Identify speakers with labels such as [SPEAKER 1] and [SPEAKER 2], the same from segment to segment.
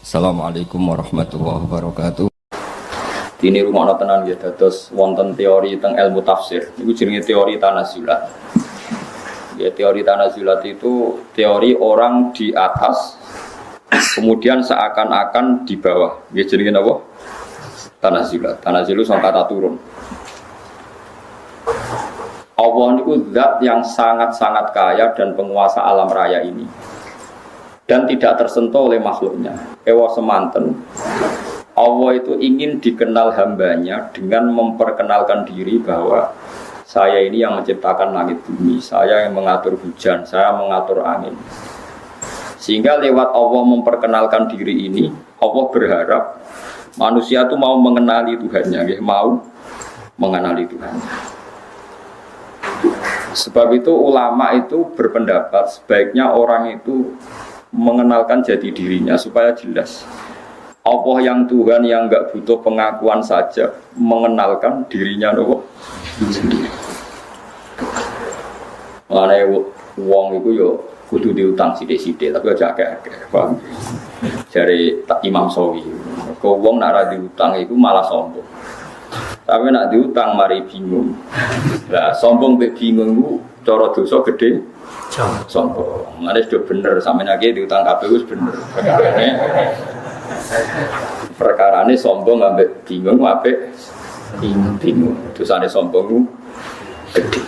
[SPEAKER 1] Assalamualaikum warahmatullahi wabarakatuh.
[SPEAKER 2] Dini rumah tenan ya, terus wonten teori tentang ilmu tafsir. Itu jenenge teori tanazulat. Ya, teori tanazulat itu teori orang di atas, kemudian seakan-akan di bawah. Ya jenenge apa? Tanazulat. Tanazulat sama kata turun. Allah itu zat yang sangat-sangat kaya dan penguasa alam raya ini, dan tidak tersentuh oleh makhluknya. Ewa semanten, Allah itu ingin dikenal hambanya dengan memperkenalkan diri bahwa saya ini yang menciptakan langit bumi, saya yang mengatur hujan, saya mengatur angin. Sehingga lewat Allah memperkenalkan diri ini, Allah berharap manusia itu mau mengenali Tuhannya, mau mengenali Tuhannya. Sebab itu ulama itu berpendapat sebaiknya orang itu mengenalkan jati dirinya supaya jelas. Allah yang Tuhan yang enggak butuh pengakuan saja mengenalkan dirinya sendiri. Makanya wong itu yo kudu diutang sithik-sithik tapi aja akeh-akeh. Paham? Jare Imam Sawi, kok wong nek ora diutang iku malah sombong. Tapi nak diutang mari bingung. Lah sombong mek bingung ku cara dosa gede. Sombong. Mane sudah bener sampeyan iki diutang kabeh wis bener. Perkarane sombong ambek bingung apik bingung. Dosane sombong ku gede.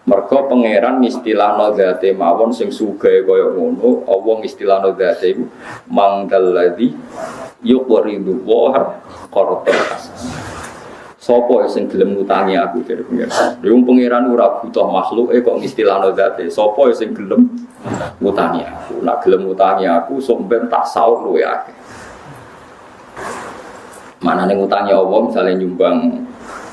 [SPEAKER 2] Mergo pangeran istilahno zate mawon sing sugih kaya ngono, Allah istilahno zate iku mangdalladzi yuqridu wa qaratan hasan. Sopo sing gelem ngutangi aku dari pangeran. Wong pangeran ora butuh makhluk kok ngistilahno zate. Sopo sing gelem ngutangi aku. Nek gelem ngutangi aku sok ben tak saur luwe akeh. Manane ngutangi Allah misalnya nyumbang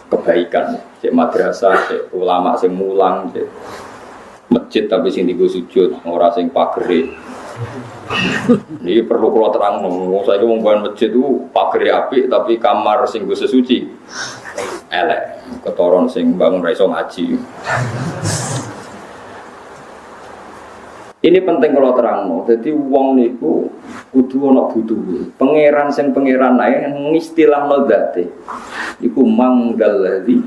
[SPEAKER 2] kebaikan, cek madrasah, cek ulama sing mulang, cek masjid tapi sing digo sujud, ora sing pagere. Ini perlu kalau terang, saya itu membangun masjid itu pagere apik tapi kamar sing go sesuci elek, ketoron sing bangun ra iso ngaji. Ini penting kalau terang, jadi wong niku kudu ana butuhe. Pangeran sing pangeran ae ngistilahno zate. Iku mangdalladzi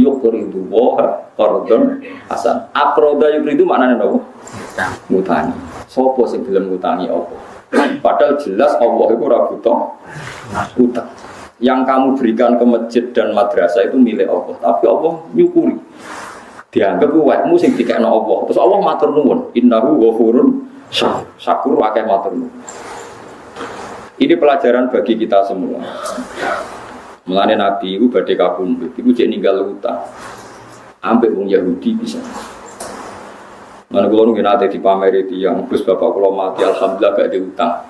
[SPEAKER 2] yuqridu wa qardan hasan. Aqrada yuqridu maknane napa? Ngutangi. Sopo sing gelem ngutangi Allah? Padahal jelas Allah itu ora butuh utang. Yang kamu berikan ke masjid dan madrasah itu milik Allah, tapi Allah nyukuri. Dianggap kuwatmu sing dikekno Allah. Terus Allah matur nuwun, innahu ghafurun syakur akeh matur nuwun. Ini pelajaran bagi kita semua. Mulane Nabi itu badhe kapundhut, iku jek ninggal utang. Ambek wong Yahudi bisa. Mana kula nggih nate dipameri tiyang, Gus bapak kula mati alhamdulillah gak diutang.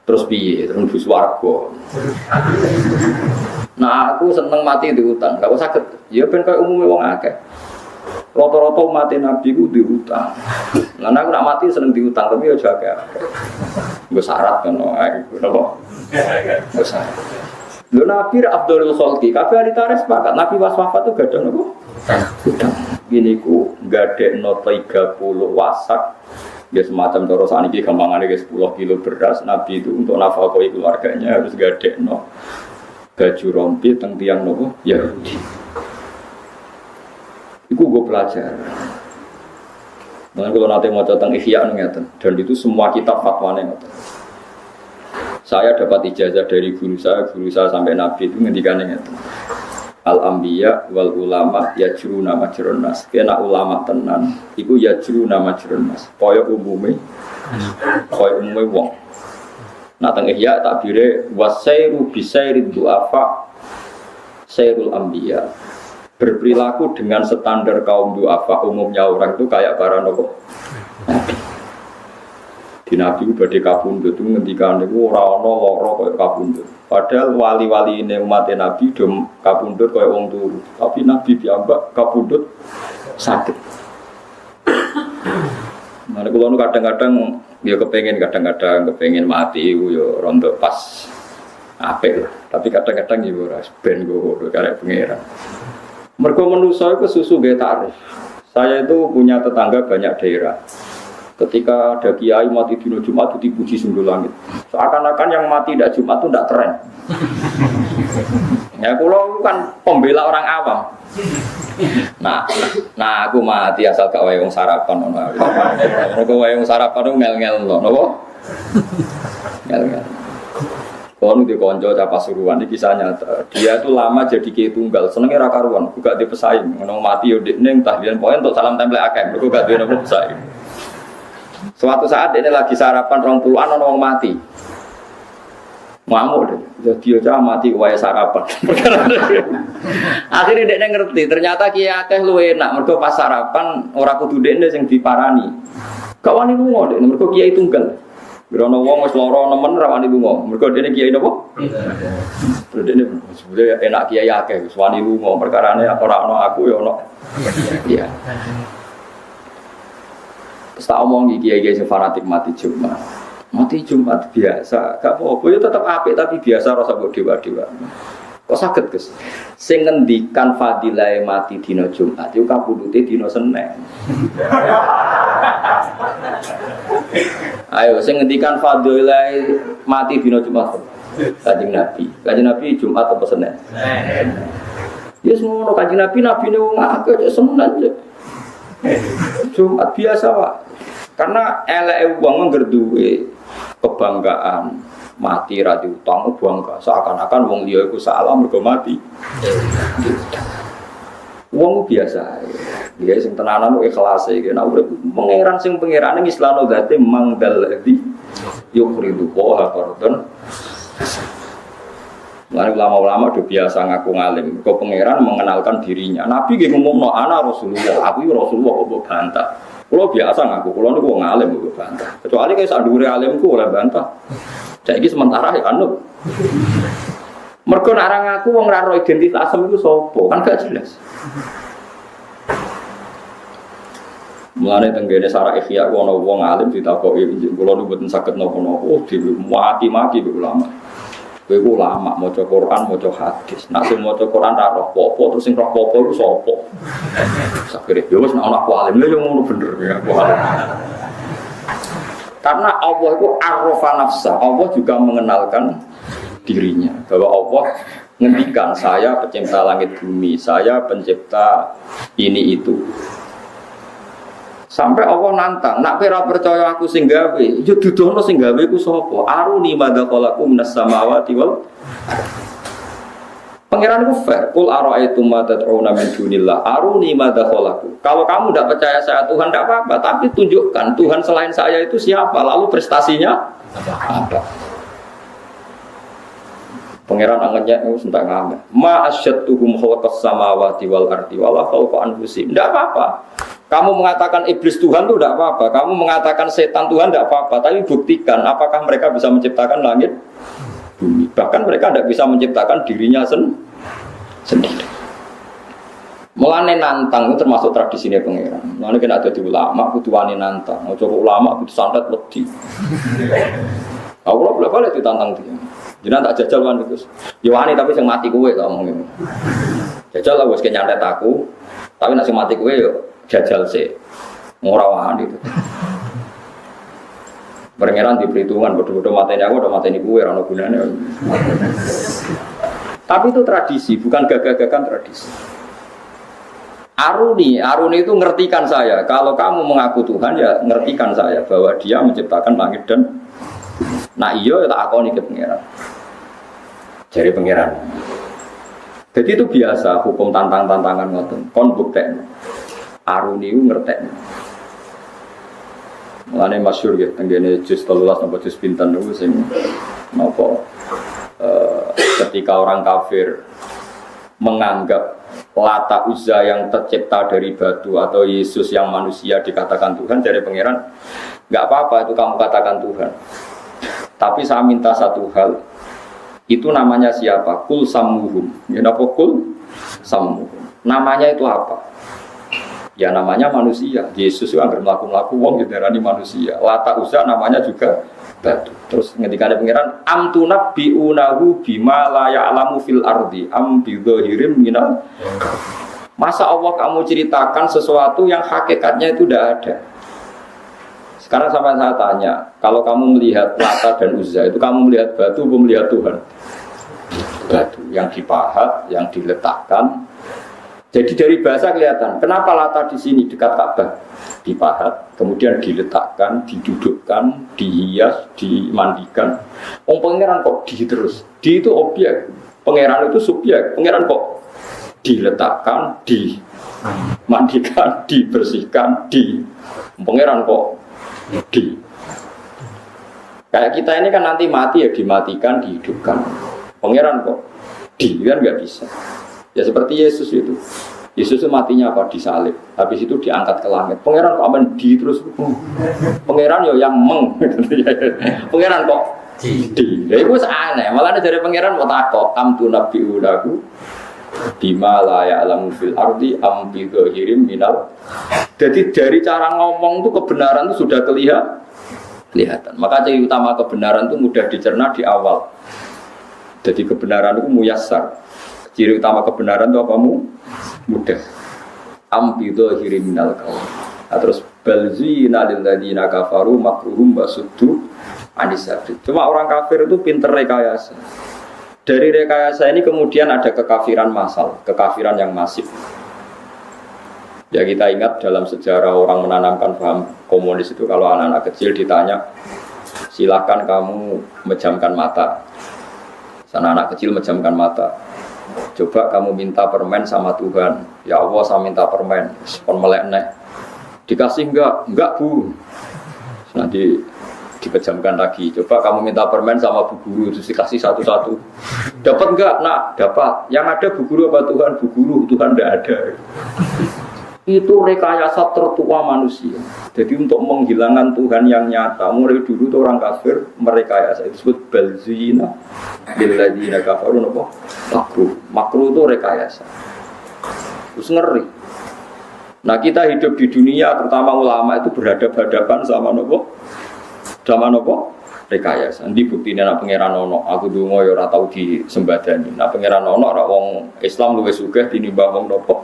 [SPEAKER 2] Terus piye? Terus bus warga. Nah, aku seneng mati diutang, gak usah saged. Ya ben koyo umume wong akeh. Rata-rata mati Nabi ku diutang. Lah aku nak mati seneng diutang tapi ya jaga. Nggo syarat ngono ae, napa? Nggo syarat. Lho Nabi Abdul Khalqi, kabeh ahli tarikh sepakat Nabi pas wafat itu gak ada napa? Utang. Gini ku gadekno 30 wasak. Ya semacam cara saniki gampangane 10 kilo beras. Nabi itu untuk nafkahi keluarganya harus gadekno baju rompi teng tiyang napa? Yahudi. Iku gue pelajar. Mungkin kalau nanti mau datang Ihya ngeten, dan itu semua kitab fatwane ngeten. Saya dapat ijazah dari guru saya sampai Nabi itu ngendikane ngeten. Al-anbiya wal ulama yajruna majrun nas. Kena ulama tenan, iku yajruna majrun nas. Kaya umume wong. Nah teng Ihya takbire wasairu bisairid du'afa sairul anbiya. Berperilaku dengan standar kaum du'afa umumnya orang itu kayak para nabi. Di Nabi badhe kapundhut itu ngendikane iku ora ana lara kaya kapundhut. Padahal wali-wali ini umat Nabi do kapundhut kaya wong turu, tapi Nabi piyambak kapundhut sakit. Nah kula kadang-kadang ya kepengin mati iku ya rontok pas apik lah. Tapi kadang-kadang ya ora ben go karek pangeran. Mergo manusa iku susu ge tarif. Saya itu punya tetangga banyak daerah. Ketika ada kiai mati dino Jumat itu dipuji sundul langit. Seakan-akan yang mati tidak Jumat itu tidak keren. Ya kalau kan pembela orang awam. Nah aku mati asal gak wae wong sarapan ngono. Mergo wae wong sarapan ngel-ngel lho, napa? Ngel-ngel. Kon di konco cah Pasuruan iki kisah nyata. Dia itu lama jadi kiai tunggal, senenge ra karuan, gak dipesaing. Ngono mati yo dekne tahlilan poin untuk salam tempel akeh, mergo gak duwe napa pesaing. Suatu saat ini lagi sarapan 20-an ana wong mati. Ngamuk deh, jadi aja mati wae sarapan. Akhirnya dia ngerti, ternyata kiai akeh luwih enak. Mergo pas sarapan ora kudu dekne sing diparani. Gak wani lunga dekne, mergo kiai tunggal. Berono wong wis lara nemen ra wani lunga. Mergo dekne kiai napa? Terus dekne sebenarnya enak kiai akeh wis wani lunga. Perkarane ora ana aku ya ana. Iya. Terus tak omong kiai-kiai sing fanatik mati Jumat. Mati Jumat biasa, gak apa-apa ya tetap apik tapi biasa rasa mbok dewa-dewa. Kok saged, Gus? Sing ngendikan fadilah mati dina Jumat iku kapundhute dina Senin. Ayo sing ngendikan fadilah mati dina Jumat. Kanjeng Nabi. Kanjeng Nabi Jumat apa Senin? Senin. Ya semono Kanjeng Nabi nabine wong akeh Senin. Jumat biasa, Pak. Karena eleke wong ngerduwe kebanggaan mati ra diutang bangga seakan-akan wong liya iku salah mergo mati. Wong biasa. Ya sing tenanan ikhlas iki nek urip pangeran sing pangerane islano zate mangdal ladzi yuqridu wa qardan. Mulai ulama-ulama udah biasa ngaku ngalim. Kau pangeran mengenalkan dirinya. Nabi nggih ngomongno ana Rasulullah. Aku iki Rasulullah kok bantah. Kulo biasa ngaku, kulo niku wong alim kok bantah. Kecuali kaya sak dhuwure alimku ora bantah. Saiki sementara ya anu. Mergo nek ora ngaku wong ora ro identitas iku sapa? Kan gak jelas. Mulane tenggene Sarah Ikhya ana wong alim ditakoki kulo niku mboten saged napa-napa. Oh, maki-maki ulama. Kowe ulama maca Quran, maca hadis. Nek sing maca Quran ra roh apa, terus sing roh apa iku sapa? Sakire yo wis nek ana aku alim lho yo ngono bener ya aku alim. Karena Allah itu arrafa nafsa. Allah juga mengenalkan dirinya bahwa Allah ngendikan saya pencipta langit bumi, saya pencipta ini itu. Sampai Allah nantang, nak pera percaya aku sing gawe, yo dudono sing gawe ku sapa? Aruni madaqalaku minas samawati wal Pangeran ku fair, kul ara'aitum ma tad'una min dunillah, aruni madaqalaku. Kalau kamu tidak percaya saya Tuhan tidak apa-apa, tapi tunjukkan Tuhan selain saya itu siapa, lalu prestasinya apa? Pangeran angannya itu sudah ngamen. Ma asyadtuhum khalaqas samawati wal ardi wala khalqa anfusihim. Tidak apa-apa. Kamu mengatakan iblis Tuhan itu tidak apa-apa. Kamu mengatakan setan Tuhan tidak apa-apa. Tapi buktikan apakah mereka bisa menciptakan langit, bumi. Bahkan mereka tidak bisa menciptakan dirinya sendiri. Mulane nantang itu termasuk tradisinya pangeran. Mulane kena ada di ulama, kudu wani nantang. Mau coba ulama kudu santet wedi. Aku boleh ditantang dia. Jangan tak jajal kan itu. Ya wani tapi yang mati kowe tak omong ngene. Jajal lah wis nyantet aku. Tapi nek sing mati kowe yo jajal sih, ora wani itu. Pangeran di perhitungan bodoh-bodoh mateni aku, udah mateni kue, ora ono gunane. Tapi itu tradisi, bukan gagah-gagahan tradisi. Aruni itu ngertikan saya. Kalau kamu mengaku Tuhan ya ngertikan saya bahwa Dia menciptakan langit dan. Nah iya tak akoni ke pangeran. Jadi pangeran. Jadi itu biasa hukum tantang-tantangan ngoten. Kon buktekno. Aruni itu ngerti. Mulane masyhur ya tenggene juz 13 napa juz pinten niku sing napa ketika orang kafir menganggap Lata Uzza yang tercipta dari batu atau Yesus yang manusia dikatakan Tuhan, dari pangeran enggak apa-apa itu kamu katakan Tuhan. Tapi saya minta satu hal. Itu namanya siapa? Kul sammuhum. Ya napa kul sammuhum. Namanya itu apa? Ya namanya manusia. Yesus itu agar melaku-melaku wong didarani manusia. Lata Uzza namanya juga batu. Terus ketika ada pangeran amtunab biunahu bima la ya'lamu fil ardi am bidzahirim minal. Masa Allah kamu ceritakan sesuatu yang hakikatnya itu tidak ada. Sekarang sampai saya tanya, kalau kamu melihat Lata dan Uzza itu kamu melihat batu atau melihat Tuhan? Batu yang dipahat, yang diletakkan. Jadi dari bahasa kelihatan, kenapa Lata di sini dekat Ka'bah? Dipahat, kemudian diletakkan, didudukkan, dihias, dimandikan. Pangeran kok di terus? Di itu objek, pangeran itu subjek. Pangeran kok diletakkan, dimandikan, dibersihkan, pangeran kok di. Kayak kita ini kan nanti mati ya dimatikan, dihidupkan. Pangeran kok di kan nggak bisa. Ya seperti Yesus itu. Yesus itu matinya apa? Disalib. Habis itu diangkat ke langit. Pangeran kok aman di terus. Pangeran yo yang pangeran kok di. Ya itu aneh. Malah dari pangeran mau takut. Amtu nabi udaku bima la ya'lamu fil ardi am bi dhahirim minal. Jadi dari cara ngomong itu kebenaran itu sudah kelihatan. Maka ciri utama kebenaran itu mudah dicerna di awal. Jadi kebenaran itu muyassar. Ciri utama kebenaran itu apa mudah. Am bi dhahirim minal qaul. Terus balzina lil ladina kafaru makruhum basuddu anisabil. Cuma orang kafir itu pinter rekayasa. Dari rekayasa ini kemudian ada kekafiran massal, kekafiran yang masif. Ya kita ingat dalam sejarah orang menanamkan paham komunis itu kalau anak-anak kecil ditanya, silahkan kamu memejamkan mata. Sana anak kecil memejamkan mata. Coba kamu minta permen sama Tuhan. Ya Allah saya minta permen. Sepon melek nih. Dikasih enggak bu. Nanti dipejamkan lagi. Coba kamu minta permen sama bu guru, terus dikasih satu-satu. Dapat enggak? Nak, dapat. Yang ada bu guru apa Tuhan? Bu guru, Tuhan enggak ada. Itu rekayasa tertua manusia. Jadi untuk menghilangkan Tuhan yang nyata, mulai dulu tuh orang kafir merekayasa. Itu disebut balzina lilladzina kafaru apa? Makruh itu rekayasa. Terus ngeri. Nah kita hidup di dunia, terutama ulama itu berhadapan-hadapan sama nopo. Sama nopo rekayasa. Nanti buktinya nak pangeran ono, aku dungo ya ora tau disembadani. Nak pangeran ono ora wong Islam luwih sugih tinimbang wong nopo.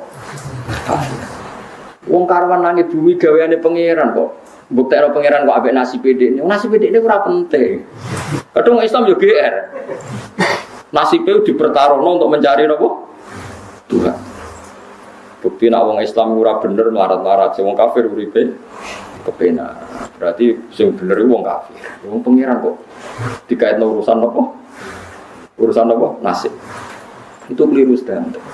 [SPEAKER 2] Wong karwan langit bumi gaweane pangeran kok. Buktekno pangeran kok ambek nasib dhekne. Nasib dhekne ora penting. Kadang Islam yo GR. Nasibnya dipertaruhno untuk mencari nopo? Tuhan. Bukti nak wong Islam ora bener melarat-larat, wong kafir uripe kepenak. Berarti sing bener iku wong kafir. Wong pangeran kok dikaitno urusan apa? Urusan apa? Nasib. Itu keliru standar.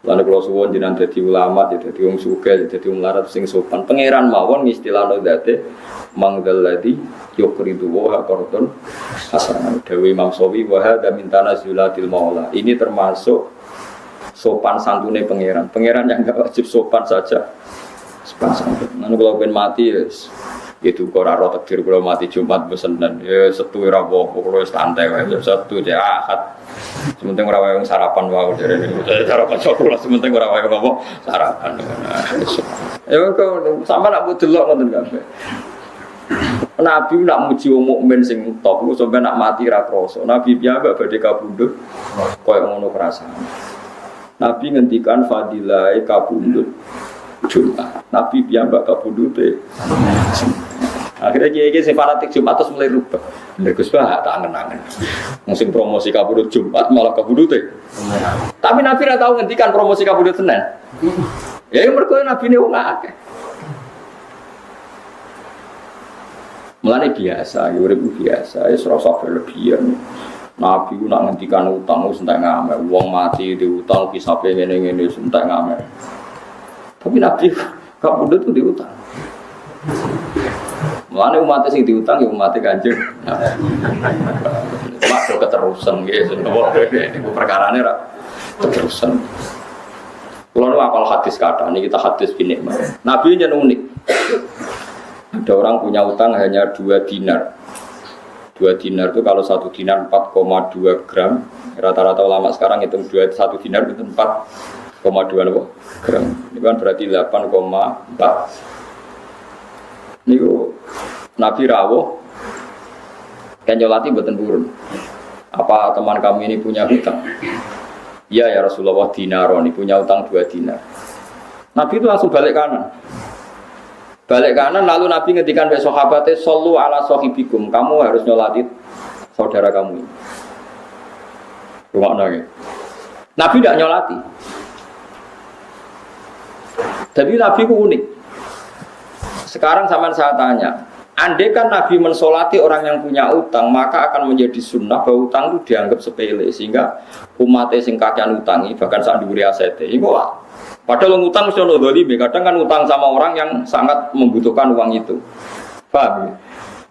[SPEAKER 2] Lan kula suwun jenengan dadi ulama, dadi wong sugih, dadi wong larat sing sopan. Pangeran mawon istilahno dzate mangdalladzi yuqridu wa qardun hasanan. Dewi Imam Sawi wa hadza min tanazulatil maula. Ini termasuk sopan santune pangeran. Pangeran yang enggak wajib sopan saja. Sopan santun. Lan kula ben mati wis itu kok ora takdir kula mati Jumat besenen. Ya Setu ora apa-apa kula wis santai wae. Setu ya Ahad. Sementing ora wae sarapan wae jarene. Sarapan kula sementing ora wae apa sarapan. Ya kok sampean nak delok ngoten kabeh. Nabi nak muji wong mukmin sing top ku sampe nak mati ra krasa. Nabi piyambak badhe kabundut koyo ngono perasaan. Nabi ngendikan fadilah kabundut Jumat. Nabi piyambak kabundute. Akhirnya kiai-kiai sing fanatik Jumat terus mulai rubah. Bener Gus Bah tak angen-angen. Sing promosi kabundut Jumat malah kabundute. Tapi Nabi ora tau ngendikan promosi kabundut Senin. Ya mergo Nabi ne wong akeh. Mulane biasa, urip biasa, wis ora usah berlebihan. Nabi ku nak ngendikan utang wis entek ngamek, wong mati diutang kisape ngene-ngene wis entek ngamek. Tapi Nabi gak pundut ku diutang. Mulane umat sing diutang ya umat Kanjeng. Cuma keterusan nggih, niku perkarane ra keterusan. Kulo nu apal hadis kata, ini kita hadis gini. Nabi nya unik. Ada orang punya utang hanya 2 dinar. 2 dinar itu kalau 1 dinar 4,2 gram. Rata-rata ulama sekarang hitung 1 dinar itu 4,2 gram. Ini kan berarti 8,4. Ini Nabi rawuh kenjolati mboten purun. Apa teman kami ini punya hutang? Iya ya Rasulullah dinaron, ini punya utang 2 dinar. Nabi itu langsung balik kanan. Balik kanan lalu Nabi ngendikan be sahabate sallu ala sahibikum, kamu harus nyolati saudara kamu. Rumakno nggih. Nabi tidak nyolati. Jadi Nabi ku unik. Sekarang sampean saya tanya, andai kan Nabi mensolati orang yang punya utang, maka akan menjadi sunnah bahwa utang itu dianggap sepele sehingga umatnya sing kakean utangi bahkan sak dhuwure asete. Iku padahal ngutang mesti ono dzalime, kadang kan utang sama orang yang sangat membutuhkan uang itu. Paham?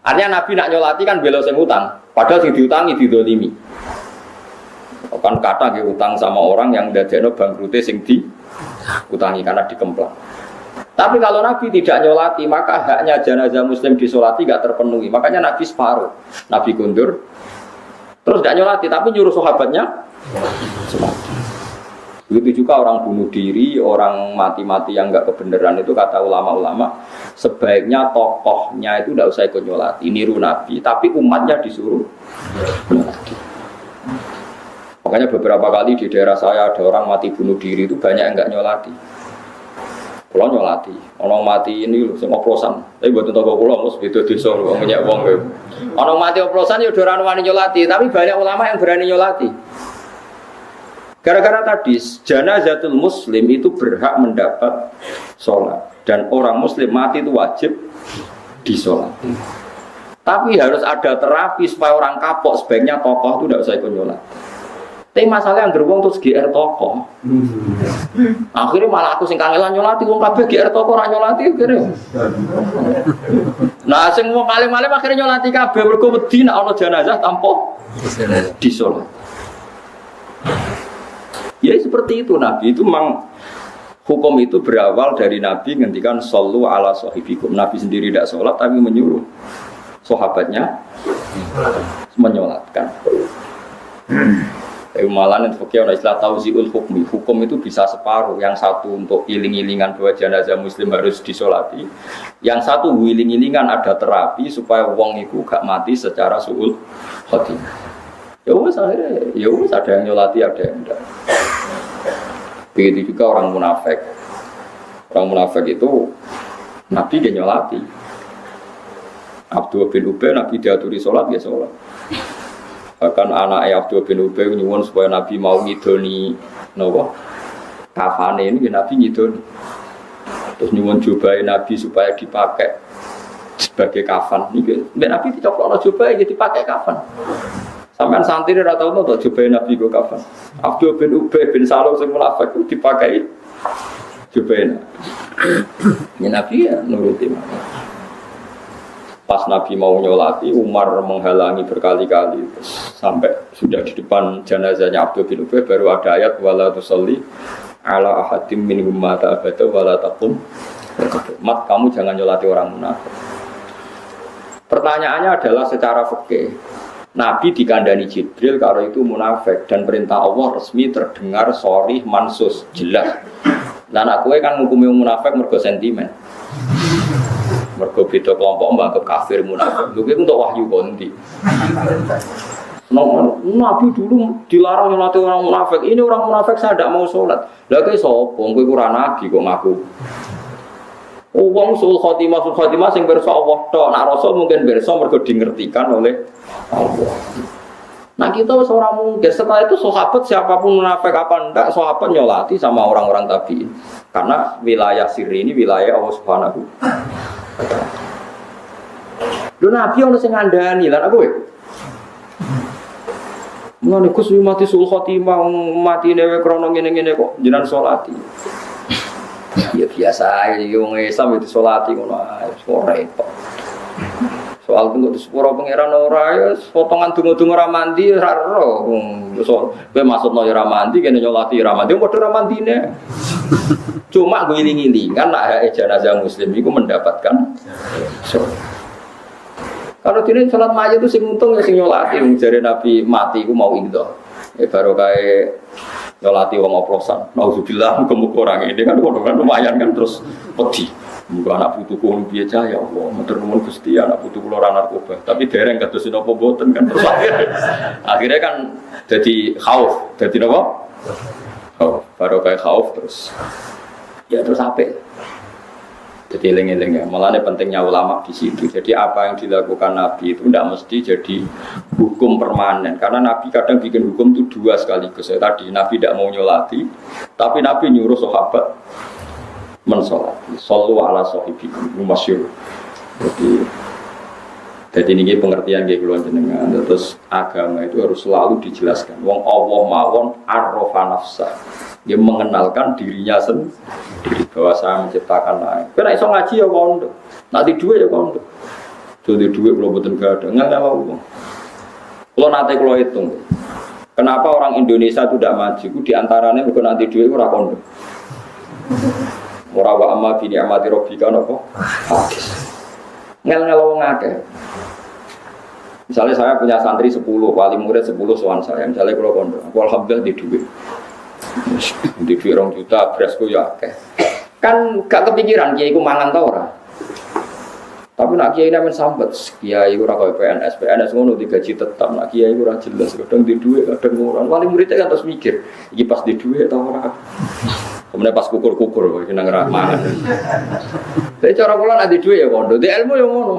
[SPEAKER 2] Artinya Nabi nak nyolati kan bela sing utang, padahal sing diutangi didzalimi. Kan kata nggih utang sama orang yang dadekno bangkrute sing diutangi karena dikemplang. Tapi kalau Nabi tidak nyolati, maka haknya jenazah muslim disolati gak terpenuhi. Makanya Nabi separuh, Nabi kundur, terus gak nyolati, tapi nyuruh sahabatnya solati. Begitu juga orang bunuh diri, orang mati-mati yang gak kebenaran itu kata ulama-ulama, sebaiknya tokohnya itu tidak usah ikut nyolati, niru Nabi, tapi umatnya disuruh nyolati. Makanya beberapa kali di daerah saya ada orang mati bunuh diri itu banyak yang gak nyolati. Kalau nyolati, orang mati ini loh, sama oplosan. Tapi buat tentang pulau, mus itu desa, banyak uang. Orang mati oplosan ya orang wani nyolati, tapi banyak ulama yang berani nyolati. Gara-gara tadi, janazatul muslim itu berhak mendapat sholat, dan orang muslim mati itu wajib disolati. Tapi harus ada terapi supaya orang kapok, sebaiknya tokoh itu tidak usah ikut nyolati. Tapi masalah yang beruang terus GR tokoh. Akhirnya malah aku sing kangelan nyolati wong kabeh GR tokoh ora nyolati akhirnya. Nah sing wong alim-alim akhirnya nyolati kabeh mergo wedi nek ana jenazah tanpa disolat. Ya seperti itu Nabi itu memang hukum itu berawal dari Nabi ngendikan sallu ala sahibikum. Nabi sendiri tidak sholat tapi menyuruh sahabatnya menyolatkan. Malah nanti fakir ada istilah tauziul hukmi. Hukum itu bisa separuh. Yang satu untuk iling-ilingan bahwa jenazah muslim harus disolati. Yang satu iling-ilingan ada terapi supaya wong itu gak mati secara su'ul khotimah. Ya wes akhirnya, ya wes ada yang nyolati ada yang enggak. Begitu juga orang munafik. Orang munafik itu Nabi dia nyolati. Abdullah bin Ubay Nabi diaturi sholat ya sholat. Bahkan anak Abdullah bin Ubay nyuwun supaya Nabi mau ngidoni napa kafane ini Nabi ngidoni. Terus nyuwun jubahe Nabi supaya dipakai sebagai kafan. Niki Nabi dicoplokno jubahe dipakai kafan. Sampeyan santri ora tau to jubahe Nabi go kafan. Abdullah bin Ubay bin Salul sing munafik dipakai jubahe. Ya Nabi ya nuruti. Pas Nabi mau nyolati, Umar menghalangi berkali-kali sampai sudah di depan jenazahnya Abdul bin Ubay baru ada ayat wala tusalli ala ahadim minhum mata abada wala taqum. Mat kamu jangan nyolati orang munafik. Pertanyaannya adalah secara fikih. Nabi dikandani Jibril kalau itu munafik dan perintah Allah resmi terdengar sharih mansus jelas. Lah anak kowe kan ngukumi munafik mergo sentimen. Mergo beda kelompok mbak kafir munafik. Lho iki untuk wahyu konti. Nabi dulu dilarang nyolati orang munafik. Ini orang munafik saya tidak mau sholat. Lah kowe sapa? Kowe ora nabi kok ngaku. Wong sul khotimah sing pirsa Allah tok. Nak rasul mungkin pirsa mergo dingertikan oleh Allah. Nah kita seorang mungkin setelah itu sahabat siapapun munafik apa enggak sahabat nyolati sama orang-orang tabi'in. Karena wilayah sirri ini wilayah Allah Subhanahu. Lho Nabi ono sing ngandani lan aku kowe. Mulane Gus mati sul khotimah mati dhewe krana ngene-ngene kok jenengan salati. Ya biasa ae wong Islam itu salati ngono ae ora repot. Soal tunggu di sepuro pangeran ora ya potongan donga-donga ora mandi ora ero. Kowe maksudno ya ora mandi kene nyolati ora mandi padha ora mandine. Cuma gue iling-ilingan nak jenazah muslim itu mendapatkan sholat. Kalau tidak sholat mayat itu sing untung ya sing nyolati. Jare Nabi mati itu mau itu. Baru kayak nyolati wong oplosan. Nauzubillah muga-muga orang ini kan lumayan kan terus pedih. Muga anak putuku piye cah ya Allah, matur nuwun Gusti anak putuku ora narkoba. Tapi dereng kados napa mboten kan terus akhirnya kan jadi khauf, jadi napa? Oh, baru kayak khauf terus. Ya terus apa? Jadi eling-eling ya. Mulanya pentingnya ulama di situ. Jadi apa yang dilakukan Nabi itu tidak mesti jadi hukum permanen. Karena Nabi kadang bikin hukum itu dua sekaligus. Tadi Nabi tidak mau nyolati, tapi Nabi nyuruh sahabat mensolati. Sallu ala sahibikum masyhur. Jadi ini pengertian kayak keluar jenengan. Terus agama itu harus selalu dijelaskan. Wong Allah mawon arrofa nafsah. Dia mengenalkan dirinya sendiri bahwa saya menciptakan langit. Karena iso ngaji ya kondo, nanti duit ya kondo. Jadi duit kalau betul gak ada, nggak ada uang. Kalau nanti kalau hitung, kenapa orang Indonesia itu tidak maju? Itu diantaranya bukan nanti duit itu rakondo. Murah wa amma bini amati robbika nopo. Ngel uang akeh. Misalnya saya punya santri 10, wali murid 10 soal saya. Misalnya kalau kondo, aku alhamdulillah di duit. Di 2 juta beresku ya akeh. Kan gak kepikiran kiai ku mangan ta ora. Tapi nak kiai men sambat, kiai ora koyo PNS ngono digaji tetap, nak kiai ora jelas kadang di dhuwit kadang ora. Wali muridnya kan terus mikir, iki pas di dhuwit ta ora. Kemudian pas kukur-kukur iki nang mangan. Tapi cara kula nak di dhuwit ya kondo, di ilmu ya ngono.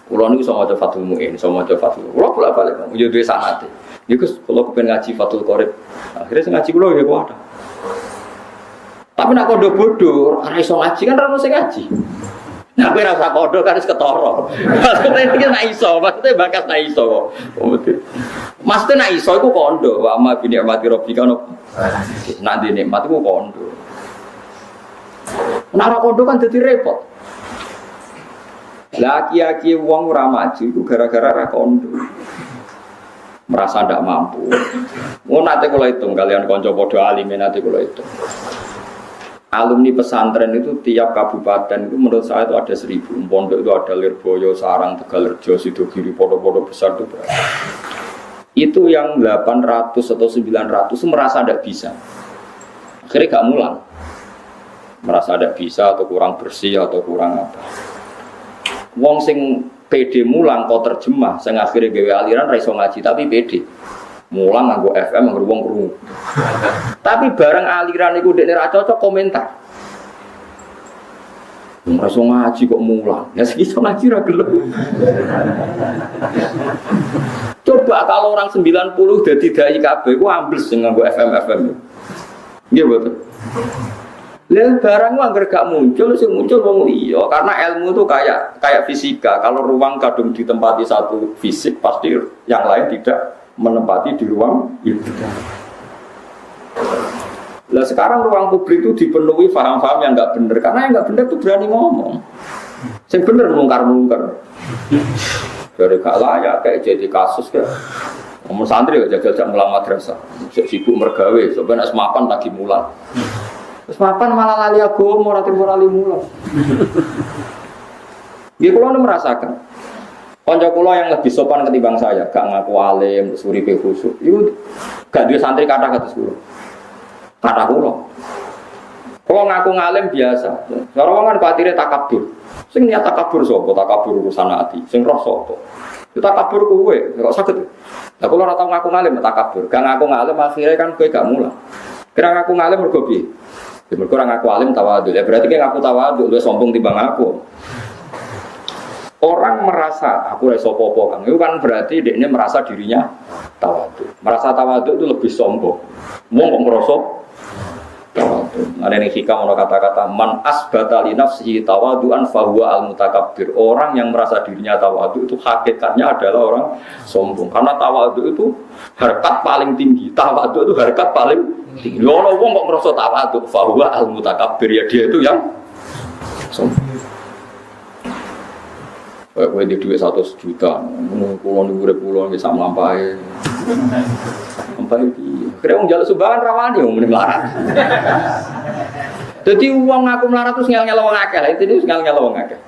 [SPEAKER 2] Kula niku iso maca Fathul Muin, iso maca Fathul. Kula bolak-balik yo duwe sanate. Niku kalau kepen ngaji Fathul Qorib, akhirnya saya ngaji kulo ya kuat. Tapi nak kondo bodoh, ora iso ngaji kan ora sing ngaji. Nah, kowe ora usah kondo kan wis ketara. Maksudnya iki nak iso, maksudnya bakas nak iso kok. Maksudnya nak iso iku kondo, wa ma bi ni'mati rabbika no. Nak di nikmat iku kondo. Nak ora kondo kan dadi repot. Lah kiai-kiai wong ora maju iku gara-gara ra kondo. Merasa tidak mampu. Mau nanti kalau hitung kalian konco podo alim nanti kalau hitung. Alumni pesantren itu tiap kabupaten itu menurut saya itu ada 1000. Pondok itu ada Lirboyo, Sarang, Tegalrejo, Sidogiri, pondok-pondok besar itu berapa? Itu yang 800 atau 900 itu merasa tidak bisa. Akhirnya gak mulang. Merasa tidak bisa atau kurang bersih atau kurang apa. Wong sing PD mulang kok terjemah, saya akhirnya gawe aliran raiso ngaji tapi PD mulang nganggo FM nganggo wong krungu. Tapi bareng aliran iku dekne ra cocok komentar. Raiso ngaji kok mulang. Ya iso ngaji ra gelem. Coba kalau orang 90 dadi dai kabeh ku ambles nganggo FM. Nggih betul. Lalu barang anggar gak muncul, sing muncul wong iya. Karena ilmu itu kayak fisika. Kalau ruang kadung ditempati satu fisik, pasti yang lain tidak menempati di ruang itu. Lah sekarang ruang publik itu dipenuhi paham-paham yang nggak benar. Karena yang nggak benar itu berani ngomong. Yang benar mungkar-mungkar. Dari gak layak kayak jadi kasus kayak. Ngomong santri ya jajal mulang madrasah. Sibuk mergawe, sebenarnya semapan lagi mulang. Terus mapan malah lali agama, ora timur lali mulang. Nggih kula merasakan. Kanca kula yang lebih sopan ketimbang saya, gak ngaku alim, terus uripe khusyuk. Iku gak duwe santri kathah kados kula. Kathah kula. Kula ngaku ngalim biasa. Cara wong kan kuwatire takabur. Sing niat takabur sapa? Takabur urusan ati. Sing roh sapa? Yo takabur kowe, kok saged. Lah kula ora tau ngaku ngalim takabur. Gak ngaku ngalim akhire kan kowe gak mulang. Kira ngaku ngalim mergo piye? Mergo ora ngaku alim tawadhu. Ya berarti kan ngaku tawadhu luwih sombong timbang aku. Orang merasa aku iso apa-apa Kang. Itu kan berarti dekne merasa dirinya tawadhu. Merasa tawadhu itu lebih sombong. Wong kok ngrasa tawadhu. Ada ning hikam ono kata-kata man asbata li nafsihi tawadhuan fa huwa al-mutakabbir. Orang yang merasa dirinya tawadhu itu hakikatnya adalah orang sombong. Karena tawadhu itu harkat paling tinggi. Tawadhu itu harkat paling tinggi. Ono wong kok ngrasa tawadhu fa huwa al-mutakabbir, ya dia itu yang sombong. Kowe di duit 100 juta, kulo urip kulo bisa mlampahi. Mlampahi iki. Kira wong njaluk sumbangan rawani wong muni melarat. Dadi wong ngaku melarat terus ngel-ngel wong akeh. Lah intine wis ngel-ngel wong akeh.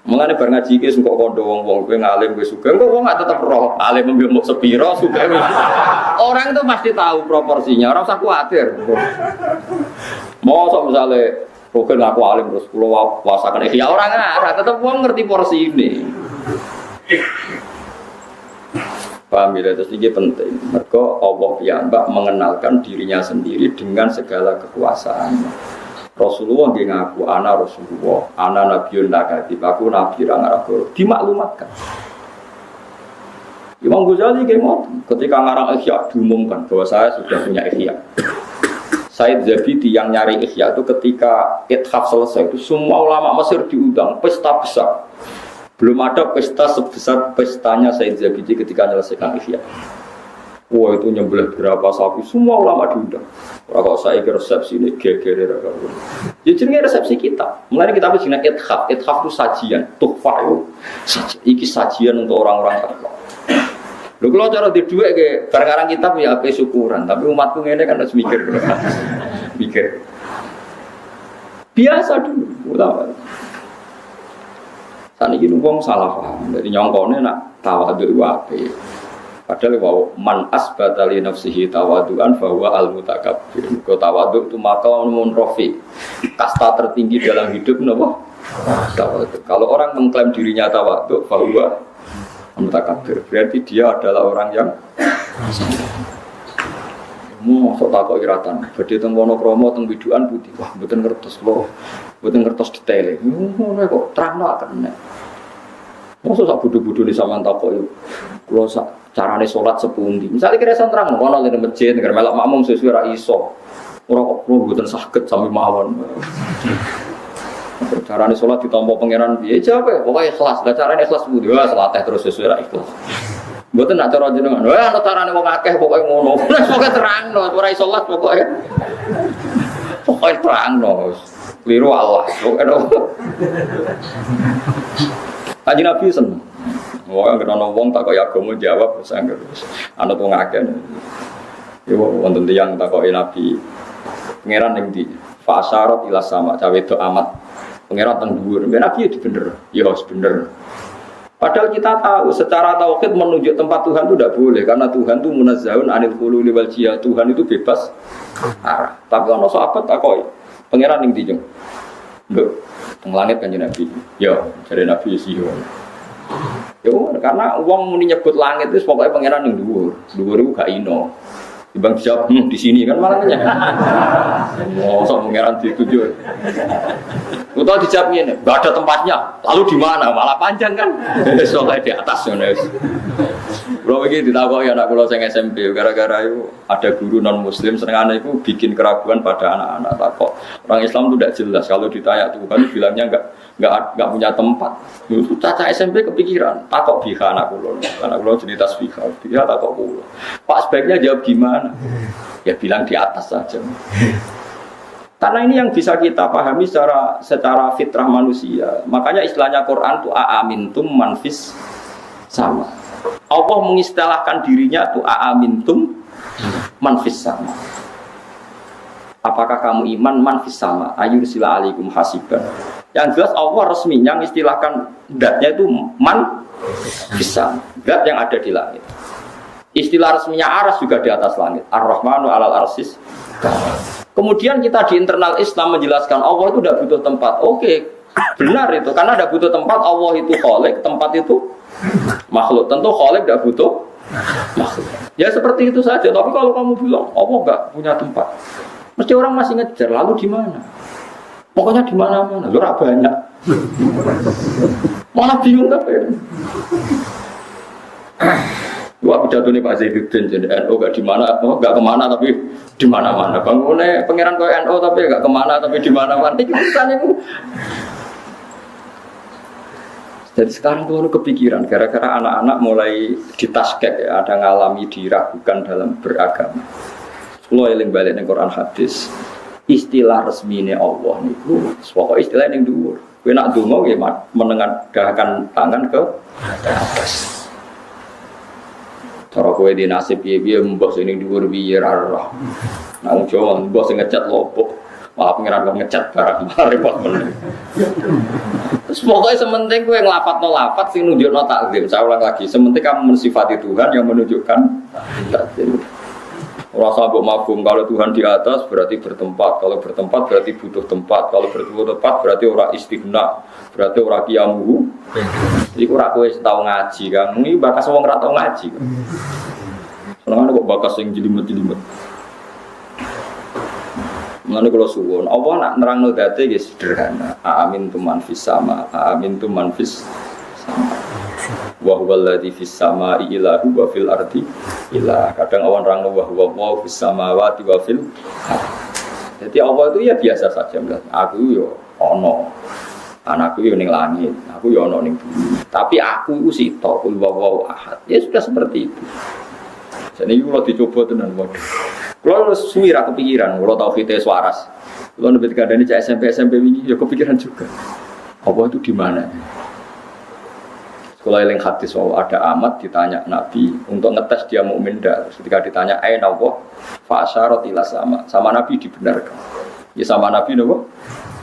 [SPEAKER 2] Mulane bar ngaji iki sing kok kandha wong-wong kowe ngalim kowe sugih, kok wong gak tetep roh. Alim mbok sepira sugih. Orang itu pasti tahu proporsinya, ora usah kuwatir. Mosok misale Rogen ngaku alim terus pulau puasakan ya orang ngarah, tetap uang ngerti porsi ini. Paham ya, terus ini penting. Mereka Allah piyambak mengenalkan dirinya sendiri dengan segala kekuasaan. Rasulullah nggih ngaku ana Rasulullah, ana nabiyun lakatib, aku nabi ra ngarang dimaklumatkan. Imam Ghazali ketika ngarang Ihya diumumkan bahwa saya sudah punya Ihya. Said Zabidi yang nyari Ihya itu ketika Ithaf selesai itu semua ulama Mesir diundang, pesta besar. Belum ada pesta sebesar pestanya Said Zabidi ketika menyelesaikan Ihya. Wah itu nyembelih berapa sapi, semua ulama diundang. Kalau saya ke resepsi ini geger. Ya jenenge resepsi kita. Mulai kita punya Ithaf. Ithaf itu sajian, tuhfah itu. Iki sajian untuk orang-orang terkenal. Lho kalau cara di dua ke perkara kitab ya apa syukuran, tapi umatku ini kan harus mikir. Mikir. Biasa dulu, ulama. Saat ini wong salah paham. Jadi nyongkone nak tawadhu wae. Padahal wow man asbata li nafsihi tawadhuan fa huwa al-mutakabbir. Kau tawadhu itu maqamun rafi. Kasta tertinggi dalam hidup napa? Tawadhu. Kalau orang mengklaim dirinya tawadhu fa huwa mutakabir, berarti dia adalah orang yang mau sok takok iratan. Badhe teng Wonokromo teng bidukan putih. Wah, mboten ngertos lho. Mboten ngertos detail. Ngono kok terangno kene. Mosok sak bodho-bodho ni sampean takok yo. Kulo sak carane salat sepundi. Misale kira terang kono ning masjid nek melok makmum sesuai ra iso. Ora kok kulo mboten saged sami mawon. Carane sholat ditampa pangeran piye jawab pokoke ikhlas. Lah carane ikhlas kudu wah salateh terus sesuai ra ikhlas. Mboten nak cara jenengan. Wah ana carane wong akeh pokoke ngono. Pokoke terangno ora iso salat pokoke. Pokoke terangno. Kliru Allah. Pokoke Kanjeng Nabi seneng. Wong anggere ana wong tak kaya agama jawab wis anggere. Ana wong akeh. Yo wonten tiyang takoki Nabi. Pangeran ning ndi? Fa asyarat ila sama cawe itu amat. Pengeran teng dhuwur, Nabi itu bener, ya harus bener. Padahal kita tahu secara tauhid menunjuk tempat Tuhan itu tidak boleh karena Tuhan itu munazzahun anil khululi wal jiyah. Tuhan itu bebas arah. Tapi ono sahabat takoi, pengeran ning ndi, Jeng? Lho, teng langit Kanjeng Nabi. Ya, jare Nabi sih. Ya, karena wong muni nyebut langit itu pokoknya pengeran ning dhuwur. Dhuwur iku gak ino. Ibang dijawab, di sini kan malahnya. Oh, sok pengeran dituju. Utau dijawabnya ini, gak ada tempatnya. Lalu di mana? Malah panjang kan? Soalnya di atas. Kalau begitu ditakoi anak kula sing SMP, gara-gara itu ada guru non Muslim senengane itu bikin keraguan pada anak-anak takok. Orang Islam itu tidak jelas. Kalau ditanya Tuhan, bilangnya enggak punya tempat. Itu caca SMP kepikiran. Takok biha anak kula cerita biha takok kula. Pak sebaiknya jawab gimana? Ya bilang di atas saja. Karena ini yang bisa kita pahami secara fitrah manusia. Makanya istilahnya Quran itu aamintum manfis sama. Allah mengistilahkan dirinya itu aamintum manfis sama. Apakah kamu iman manfis sama? Ayursila alaikum hasiban. Yang jelas Allah resminya mengistilahkan zatnya itu manfis sama. Zat yang ada di langit. Istilah resminya aras juga di atas langit. Ar-Rahmanu alal arsis. Kemudian kita di internal Islam menjelaskan Allah itu tidak butuh tempat. Oke, benar itu. Karena tidak butuh tempat, Allah itu khalik, tempat itu makhluk. Tentu khalik tidak butuh makhluk. Ya seperti itu saja. Tapi kalau kamu bilang Allah nggak punya tempat, mesti orang masih ngejar. Lalu di mana? Pokoknya di mana-mana. Lurah banyak. Malah bingung tapi. Wah pidato nih Pak Zaiduddin jadi NU gak di mana, gak kemana tapi di mana-mana. Bangunnya pangeran kau NU tapi gak kemana tapi di mana-mana. Itu urusan itu. Jadi sekarang tuh kepikiran gara-gara anak-anak mulai ditaskek ya, ada ngalami diragukan dalam beragama. Lo eling balik ning Quran hadis. Istilah resmine Allah niku, pokok istilah yang dhuwur. Kowe nak donga nggih menengadahkan tangan ke atas. Cara kowe di nasib piye-piye mbok sing ning dhuwur piye ra roh. Nang Jawa mbok sing ngecat lopo. Malah pengiran kok ngecat barang repot men. Terus pokoknya sementing kowe nglafadzno lafadz sing nunjukno takzim. Saya ulang lagi, sementing kamu mensifati Tuhan yang menunjukkan takzim. Rasa mbok mafhum kalau Tuhan di atas berarti bertempat, kalau bertempat berarti butuh tempat, kalau butuh tempat berarti ora istighna, berarti ora qiyamuhu. Iku ora kowe tau ngaji, Kang. Iki bakas wong ora tau ngaji. Senengane kok bakas sing jelimet-jelimet. Mulane kula suwun, Allah nak nerangno dzate nggih sederhana. Amin tu man fis sama, amin tu man fis sama. Wa huwal ladzi fis samai ilahu wa fil ardi ilah. Kadang awan nerangno wa huwa fis samawati wa fil ardi. Jadi Allah itu ya biasa saja bilang, aku yo ono. Anakku yo ning langit, aku yo ono ning bumi. Tapi aku iku sita, kul wa ahad. Ya sudah seperti itu. Jadi kalau dicoba tenan waduh. Kalau suwi ra kepikiran, kalau tauhid waras. Kalau nebet kadane cek SMP wingi ya kepikiran juga. Allah itu di mana? Kalau eling hadis bahwa ada amat ditanya Nabi untuk ngetes dia mukmin dak. Ketika ditanya aina Allah fa asyarat ila sama Nabi dibenarkan. Ya sama Nabi napa?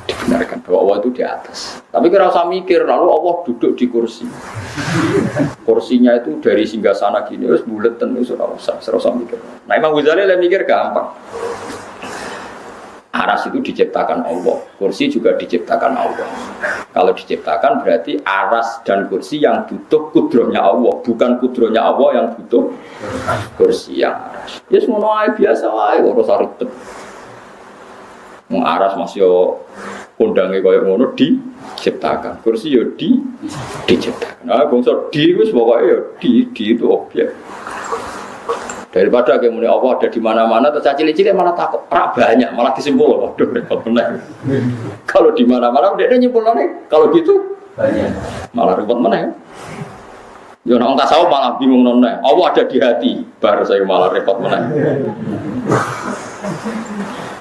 [SPEAKER 2] Dibenarkan bahwa Allah itu di atas. Tapi kira usah mikir lalu Allah duduk di kursi. Kursinya itu dari singgasana gini, wis buleten wis ora usah mikir. Nah, Imam Ghazali le mikir gampang. Aras itu diciptakan Allah, kursi juga diciptakan Allah. Kalau diciptakan berarti aras dan kursi yang butuh kudrohnya Allah, bukan kudrohnya Allah yang butuh kursi yang aras. Ya semono ae biasa wae ora usah ribet. Wong aras masih kondange koyo ngono diciptakan. Kursi yo diciptakan. Nah, bangsa di wis pokoke yo di itu objek. Daripada kayak muni Allah ada di mana-mana terus cilik-cilik malah takut banyak malah disimpul waduh repot bener. Kalau di mana-mana udah nyimpulane kalau gitu banyak malah repot meneh. Yo nek tasawuf malah bingung none. Allah ada di hati baru saya malah repot meneh.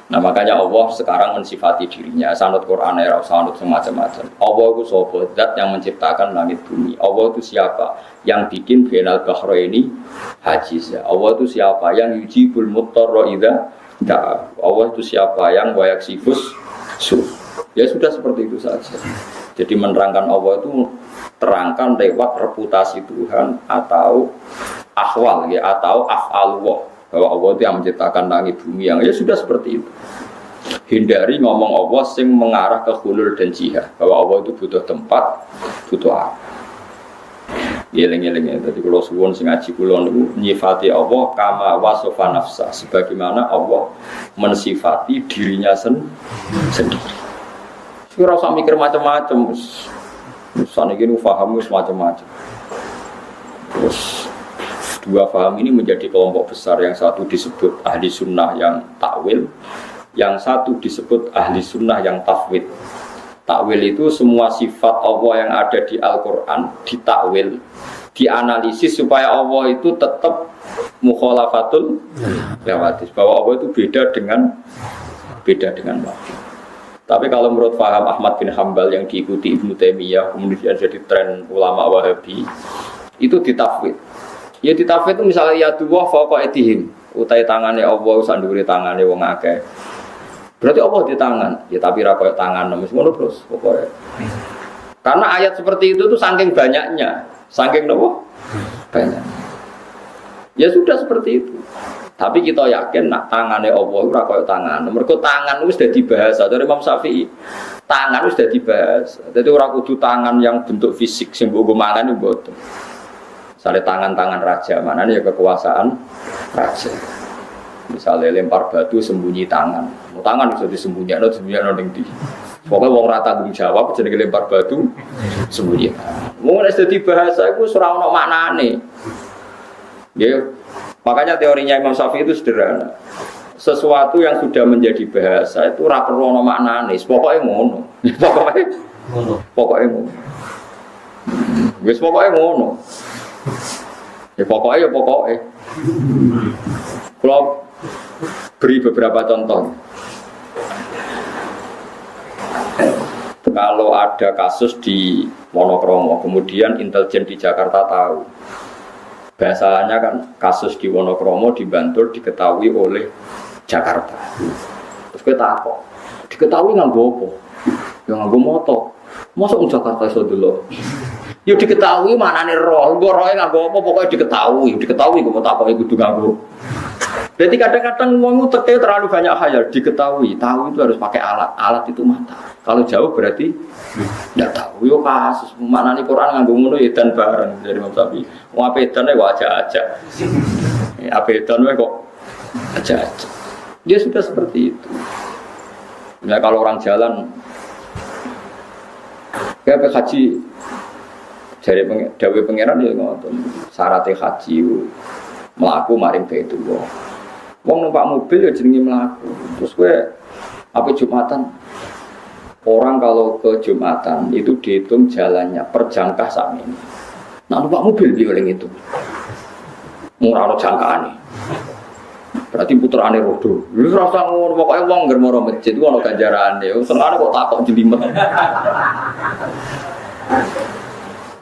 [SPEAKER 2] Nah makanya Allah sekarang mensifati dirinya sanad Quran era sanad semacam-macam. Allah itu sapa zat yang menciptakan langit bumi. Allah itu siapa yang bikin bainal bahraini hajiz. Allah itu siapa yang yujibul muttarra idza da'a. Allah itu siapa yang wayaksifus su. Ya sudah seperti itu saja. Jadi menerangkan Allah itu terangkan lewat reputasi Tuhan atau ahwal ya atau af'alullah. Bahwa Allah itu yang menciptakan langit bumi yang ya sudah seperti itu. Hindari ngomong Allah sing mengarah ke hulul dan jihad. Bahwa Allah itu butuh tempat, butuh apa. Yeling-yeling tadi kalau suwun sing ngaji kula niku nyifati Allah kama wasofa nafsa sebagaimana Allah mensifati dirinya sendiri. Ora usah mikir macam-macam. Saniki nu paham wis macam-macam. Terus dua paham ini menjadi kelompok besar. Yang satu disebut ahli sunnah yang takwil, yang satu disebut ahli sunnah yang tafwid. Takwil itu semua sifat Allah yang ada di Al-Quran ditakwil, dianalisis supaya Allah itu tetap mukhalafatul lawatis, bahwa Allah itu beda dengan wakil. Tapi kalau menurut paham Ahmad bin Hambal yang diikuti Ibnu Taimiyah kemudian jadi tren ulama Wahabi itu ditafwid. Ya ditafwid itu misalnya ya dua fauqa aydihim, utai tangannya Allah sanduri tangannya wong akeh. Berarti Allah di tangan, ya tapi ra koyo tangan wis ngono terus pokoknya. Karena ayat seperti itu tuh saking banyaknya, saking nopo? Banyak. Ya sudah seperti itu. Tapi kita yakin nak tangannya Allah ora koyo tangan. Mergo tangan wis dadi bahasa dari Imam Syafi'i. Tangan wis dadi bahasa. Dadi ora kudu tangan yang bentuk fisik sing mbok mangan mboten. Misalnya tangan-tangan raja, mana ya kekuasaan raja. Misalnya lempar batu sembunyi tangan. Tangan bisa disembunyikan ning ndi. Pokoknya wong ora tanggung jawab jenenge lempar batu sembunyi. Wong nek dadi bahasa iku ora ono maknane. Ya, makanya teorinya Imam Syafi'i itu sederhana. Sesuatu yang sudah menjadi bahasa itu ora perlu ono maknane. Pokoknya ngono. Pokoknya ngono. Wis pokoknya ngono. Ya pokoknya. Kalau beri beberapa contoh. Kalau ada kasus di Wonokromo, kemudian intelijen di Jakarta tahu. Bahasanya kan kasus di Wonokromo di Bantul diketahui oleh Jakarta. Terus kita apa? Diketahui nganggo apa? Ya nganggo moto. Masuk Jakarta iso dulu. Ya diketahui manane roh, engko rohe nganggo apa pokoke diketahui kok mau takoki kudu nganggo. Berarti kadang-kadang wong teke terlalu banyak khayal, diketahui, tahu itu harus pakai alat. Alat itu mata. Kalau jauh berarti enggak tahu. Yo kasus manane Quran nganggo ngono edan bareng dari Imam Syafi'i. Wong ape edane wae aja. Ape edan wae kok aja. Dia sudah seperti itu. Misalnya kalau orang jalan, kayak haji, dari dawe pangeran ya ngoten. Syaratnya haji melaku maring Baitullah. Wong numpak mobil ya jenenge melaku. Terus gue apa Jumatan? Orang kalau ke Jumatan itu dihitung jalannya per jangkah sami. Nah numpak mobil dia oleh itu. Murah ono jangkaane. Berarti puterane rodo. Wis rasa ngono pokoke wong ngger maro masjid ku ono ganjarane. Senengane kok takok jelimet.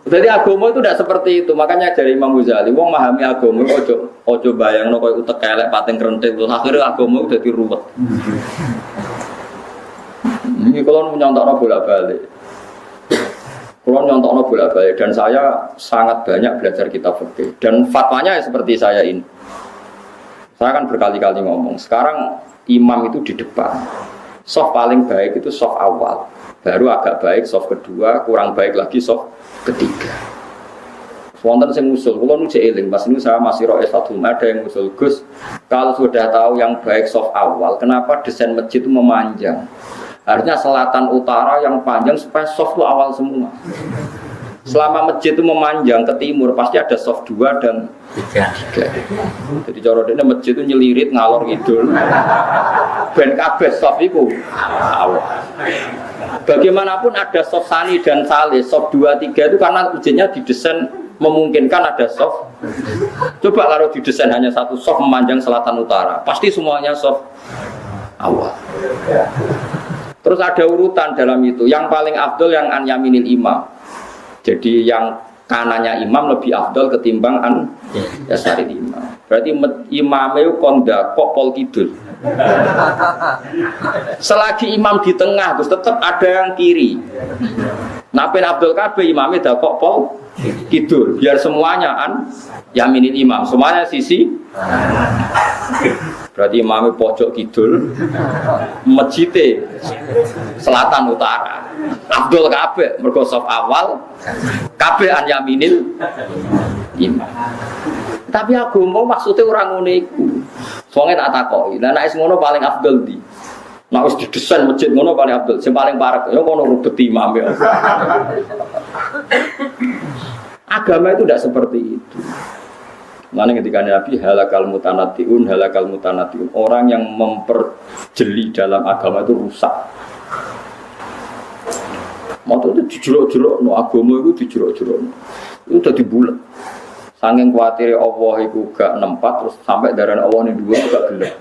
[SPEAKER 2] Jadi agama itu tidak seperti itu. Makanya dari Imam Ghazali, wong memahami agama ojo bayangno koyo utek elek pating krentik terus akhirnya agama itu dadi ruwet. Ini kalau nyontok bolak-balik. Kalau nyontok bolak-balik dan saya sangat banyak belajar kitab fikih dan fatwanya seperti saya ini. Saya kan berkali-kali ngomong, sekarang imam itu di depan. Soft paling baik itu soft awal. Baru agak baik soft kedua, kurang baik lagi soft ketiga. Wonten sing usul, kula nu eling pas niku saya masih roh S1 ada yang usul Gus, kalau sudah tahu yang baik soft awal, kenapa desain masjid itu memanjang? Harusnya selatan utara yang panjang supaya soft itu awal semua. Selama masjid itu memanjang ke timur pasti ada soft 2 dan 3. Jadi cara dene masjid itu nyelirit ngalor ngidul. Ben kabeh soft itu awal. Bagaimanapun ada soft sani dan saleh, soft 2, 3 itu karena ujiannya didesain memungkinkan ada soft. Coba kalau didesain hanya satu soft memanjang selatan utara, pasti semuanya soft awal. Terus ada urutan dalam itu. Yang paling afdol yang an yaminil imam. Jadi yang kanannya imam lebih afdol ketimbang an yasari imam. Berarti imamnya kondak kok pol kidul. Selagi imam di tengah, terus tetap ada yang kiri. Napen Abdul Kabeh imamnya dah kok pol kidul. Biar semuanya an yaminil imam. Semuanya sisi. Berarti imamnya pojok kidul, masjidnya selatan utara. Abdul Kabeh mergo saf awal, kabeh an yaminil imam. Tapi agama maksudnya orang ngono iku. Soalnya tak takoki, lah nek ngono paling afdal di. Nek wis didesain masjid ngono paling afdal. Sing paling parek ya kono rubet imam ya. Agama itu tidak seperti itu. Lalu ketika Nabi halakal mutanatiun, orang yang memperjeli dalam agama itu rusak. Maksudnya itu dijerok-jerok, no agama itu dijerok-jerok, itu udah dibulat. Saking khawatir Allah itu gak nempat, terus sampai darahnya Allah ini dua gak gelap.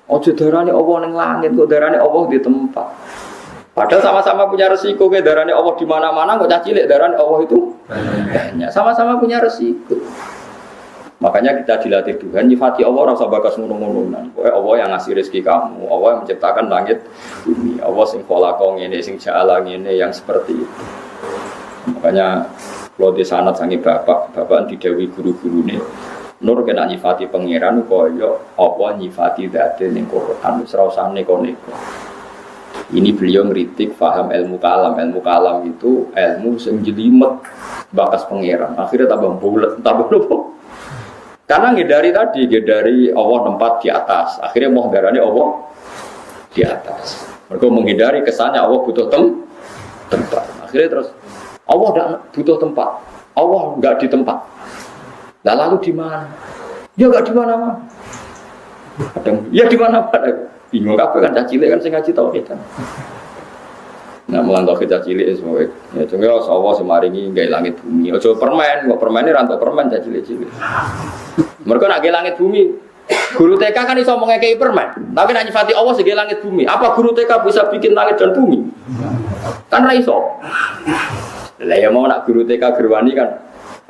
[SPEAKER 2] Ojo darahnya Allah yang langit, kok darahnya Allah di tempat. Padahal sama-sama punya resiko, kayak darahnya Allah di mana-mana, kok cacilik darahnya Allah itu banyak. Sama-sama punya resiko. Makanya kita dilatih Tuhan, nyifati Allah rasa bakas ngono-ngononan. Pokoknya Allah yang ngasih rezeki kamu, Allah yang menciptakan langit bumi, Allah sing kholaqo ngene, sing ja'ala ngene, yang seperti itu. Makanya kalau di sanad sangi bapak didawi guru-guru ini, nur kena nyifati pangeran kaya Allah nyifati dzate ning Quran, ora usah neko-neko. Ini beliau ngritik paham ilmu kalam itu ilmu sing jelimet bakas pangeran. Akhirnya tambah bulet, tambah nopo. Karena ngedari Allah tempat di atas. Akhirnya mau darahnya Allah di atas. Mereka menghindari kesannya Allah butuh tempat. Akhirnya terus Allah tidak butuh tempat. Allah enggak di tempat. Nah, lalu di mana? Ya enggak di mana-mana. Ya di mana-mana. Bingung kabeh kan cacile kan sing ngaji tauhid kan. Nah, melantau kita cilik semua. Ya cuma Allah semaringi gawe langit bumi. Ojo permen, kok permennya rantok permen cilik-cilik. Mereka nak gawe langit bumi. Guru TK kan iso ngekei permen. Tapi nak nyifati Allah sing gawe langit bumi. Apa guru TK bisa bikin langit dan bumi? Kan ra iso. Lah ya mau nak guru TK gerwani kan.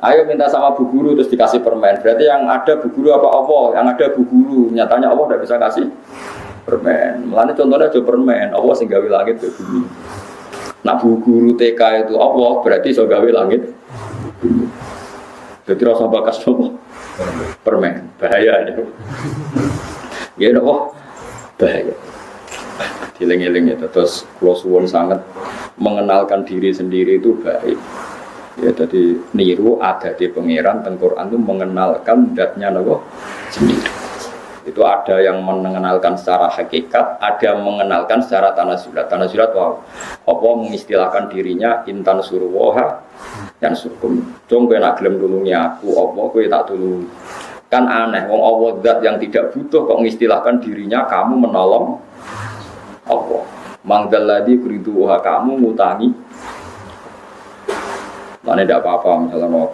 [SPEAKER 2] Ayo minta sama bu guru terus dikasih permen. Berarti yang ada bu guru apa Allah? Yang ada bu guru. Nyatanya Allah tidak bisa kasih permen. Mulane contohnya aja permen. Allah sing gawe langit dan bumi. Nak bu guru TK itu Allah berarti iso gawe langit bumi. Jadi rasa bakas nopo permen bahaya ya. Ya nopo bahaya. Dileng-eleng itu terus kula suwun sangat mengenalkan diri sendiri itu baik. Ya jadi niru adate pangeran teng Quran itu mengenalkan datnya nopo sendiri. Itu ada yang mengenalkan secara hakikat, ada yang mengenalkan secara tanazulat. Tanazulat wow, apa mengistilahkan dirinya intan suruwoha dan sukum. Dong kowe nak gelem nulungi aku, apa kowe tak tulungi. Kan aneh, wong Allah zat yang tidak butuh kok mengistilahkan dirinya kamu menolong Allah. Mangdalladzi kuriduha kamu ngutangi. Mana tidak apa-apa misalnya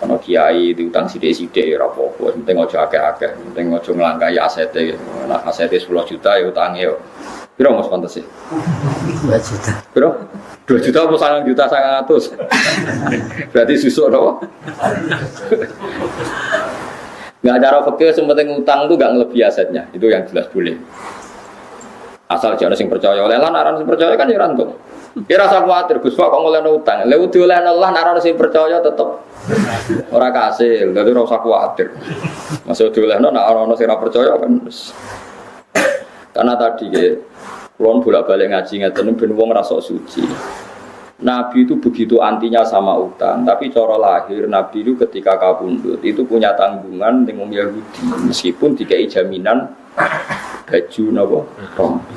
[SPEAKER 2] kalau kiai diutang sidik-sidik ya apa-apa, penting aja akeh-akeh, penting aja ngelangkai asetnya. Nah asetnya 10 juta ya utangnya ya. Berapa mas pantas sih?
[SPEAKER 3] 2 juta.
[SPEAKER 2] Berapa? 2 juta apa 1 juta 100? Berarti susuk dong. Nggak cara fikih penting utang itu nggak ngelebihi asetnya, itu yang jelas boleh. Asal jangan sing percaya oleh lan aran sing percaya kan ya rantung. Kira rasa khawatir Gus kok ngolehno utang. Lha diolehno Allah nek ora sing percaya tetep ora kasil. Dadi ora usah khawatir. Masuk diolehno nek ora ono sing ora percaya kan. Karena tadi kulon bolak-balik ngaji ngeten ben wong ngrasa suci. Nabi itu begitu antinya sama utang, tapi cara lahir Nabi itu ketika kabundut itu punya tanggungan dengan Yahudi meskipun dikai jaminan baju napa rompi.